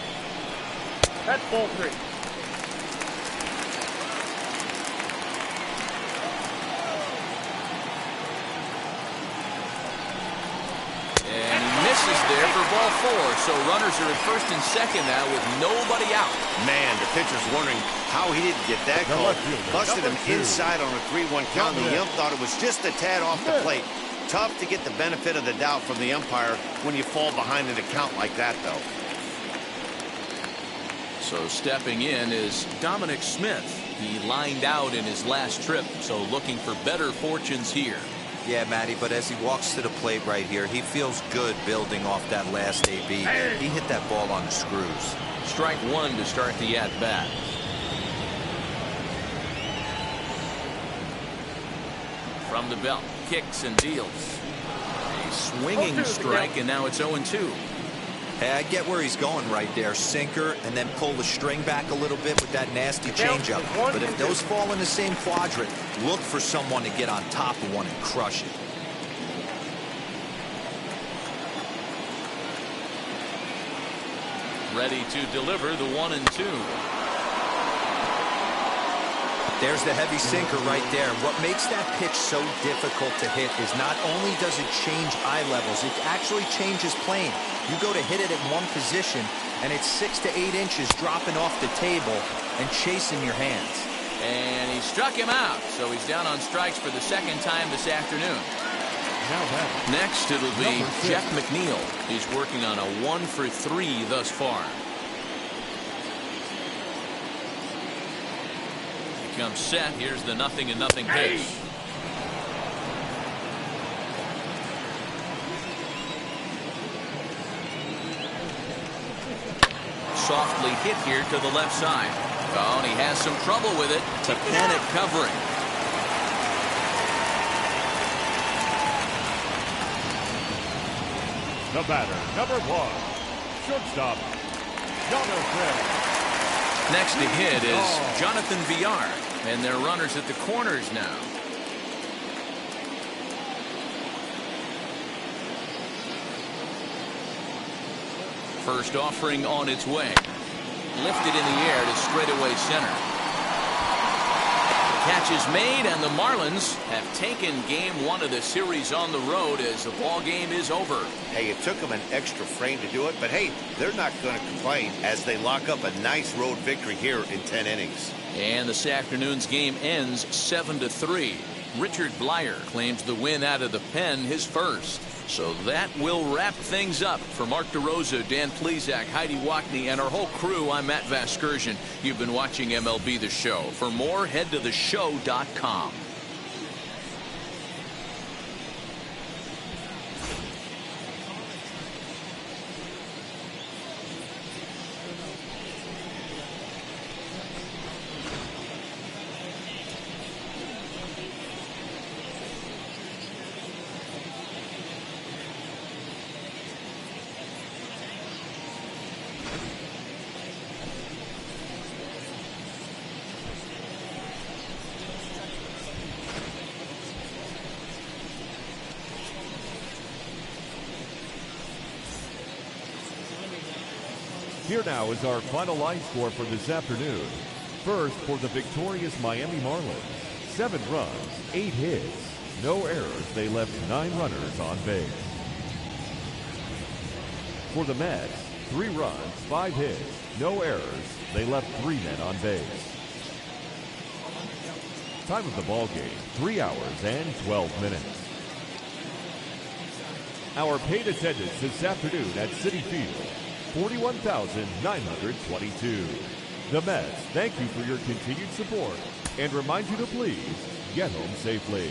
E: That's ball 3.
A: And he misses there for ball 4. So runners are at first and second now with nobody out.
B: Man, the pitcher's wondering how he didn't get that call. Busted him inside on a 3-1 count. The ump thought it was just a tad off the plate. Tough to get the benefit of the doubt from the umpire when you fall behind in a count like that, though.
A: So stepping in is Dominic Smith. He lined out in his last trip, so looking for better fortunes here.
D: Yeah, Matty, but as he walks to the plate right here, he feels good building off that last AB. He hit that ball on the screws.
A: Strike 1 to start the at-bat. From the belt, kicks and deals. A swinging strike, and now it's 0-2.
D: Hey, I get where he's going right there. Sinker, and then pull the string back a little bit with that nasty changeup. But if those fall in the same quadrant, look for someone to get on top of one and crush it.
A: Ready to deliver the 1-2.
D: There's the heavy sinker right there. What makes that pitch so difficult to hit is not only does it change eye levels, it actually changes plane. You go to hit it at one position, and it's 6 to 8 inches dropping off the table and chasing your hands.
A: And he struck him out, so he's down on strikes for the second time this afternoon. Next, it'll be Jeff McNeil. He's working on a 1 for 3 thus far. Comes set. Here's the 0-0 pitch. Softly hit here to the left side. Oh, and he has some trouble with it. To Bennett covering.
C: The batter, number 1, shortstop, Jonathan
A: Next to hit is Jonathan Villar, and they're runners at the corners now. First offering on its way. Lifted in the air to straightaway center. The catch is made, and the Marlins have taken game 1 of the series on the road as the ball game is over.
B: Hey, it took them an extra frame to do it, but hey, they're not going to complain as they lock up a nice road victory here in 10 innings.
A: And this afternoon's game ends 7-3. Richard Blyer claims the win out of the pen, his first. So that will wrap things up. For Mark DeRosa, Dan Plesac, Heidi Wackney, and our whole crew, I'm Matt Vasgersian. You've been watching MLB The Show. For more, head to theshow.com.
C: Here now is our final line score for this afternoon. First, for the victorious Miami Marlins, 7 runs, 8 hits, no errors. They left 9 runners on base. For the Mets, 3 runs, 5 hits, no errors. They left 3 men on base. Time of the ball game, 3 hours and 12 minutes. Our paid attendance this afternoon at Citi Field, 41,922. The Mets thank you for your continued support and remind you to please get home safely.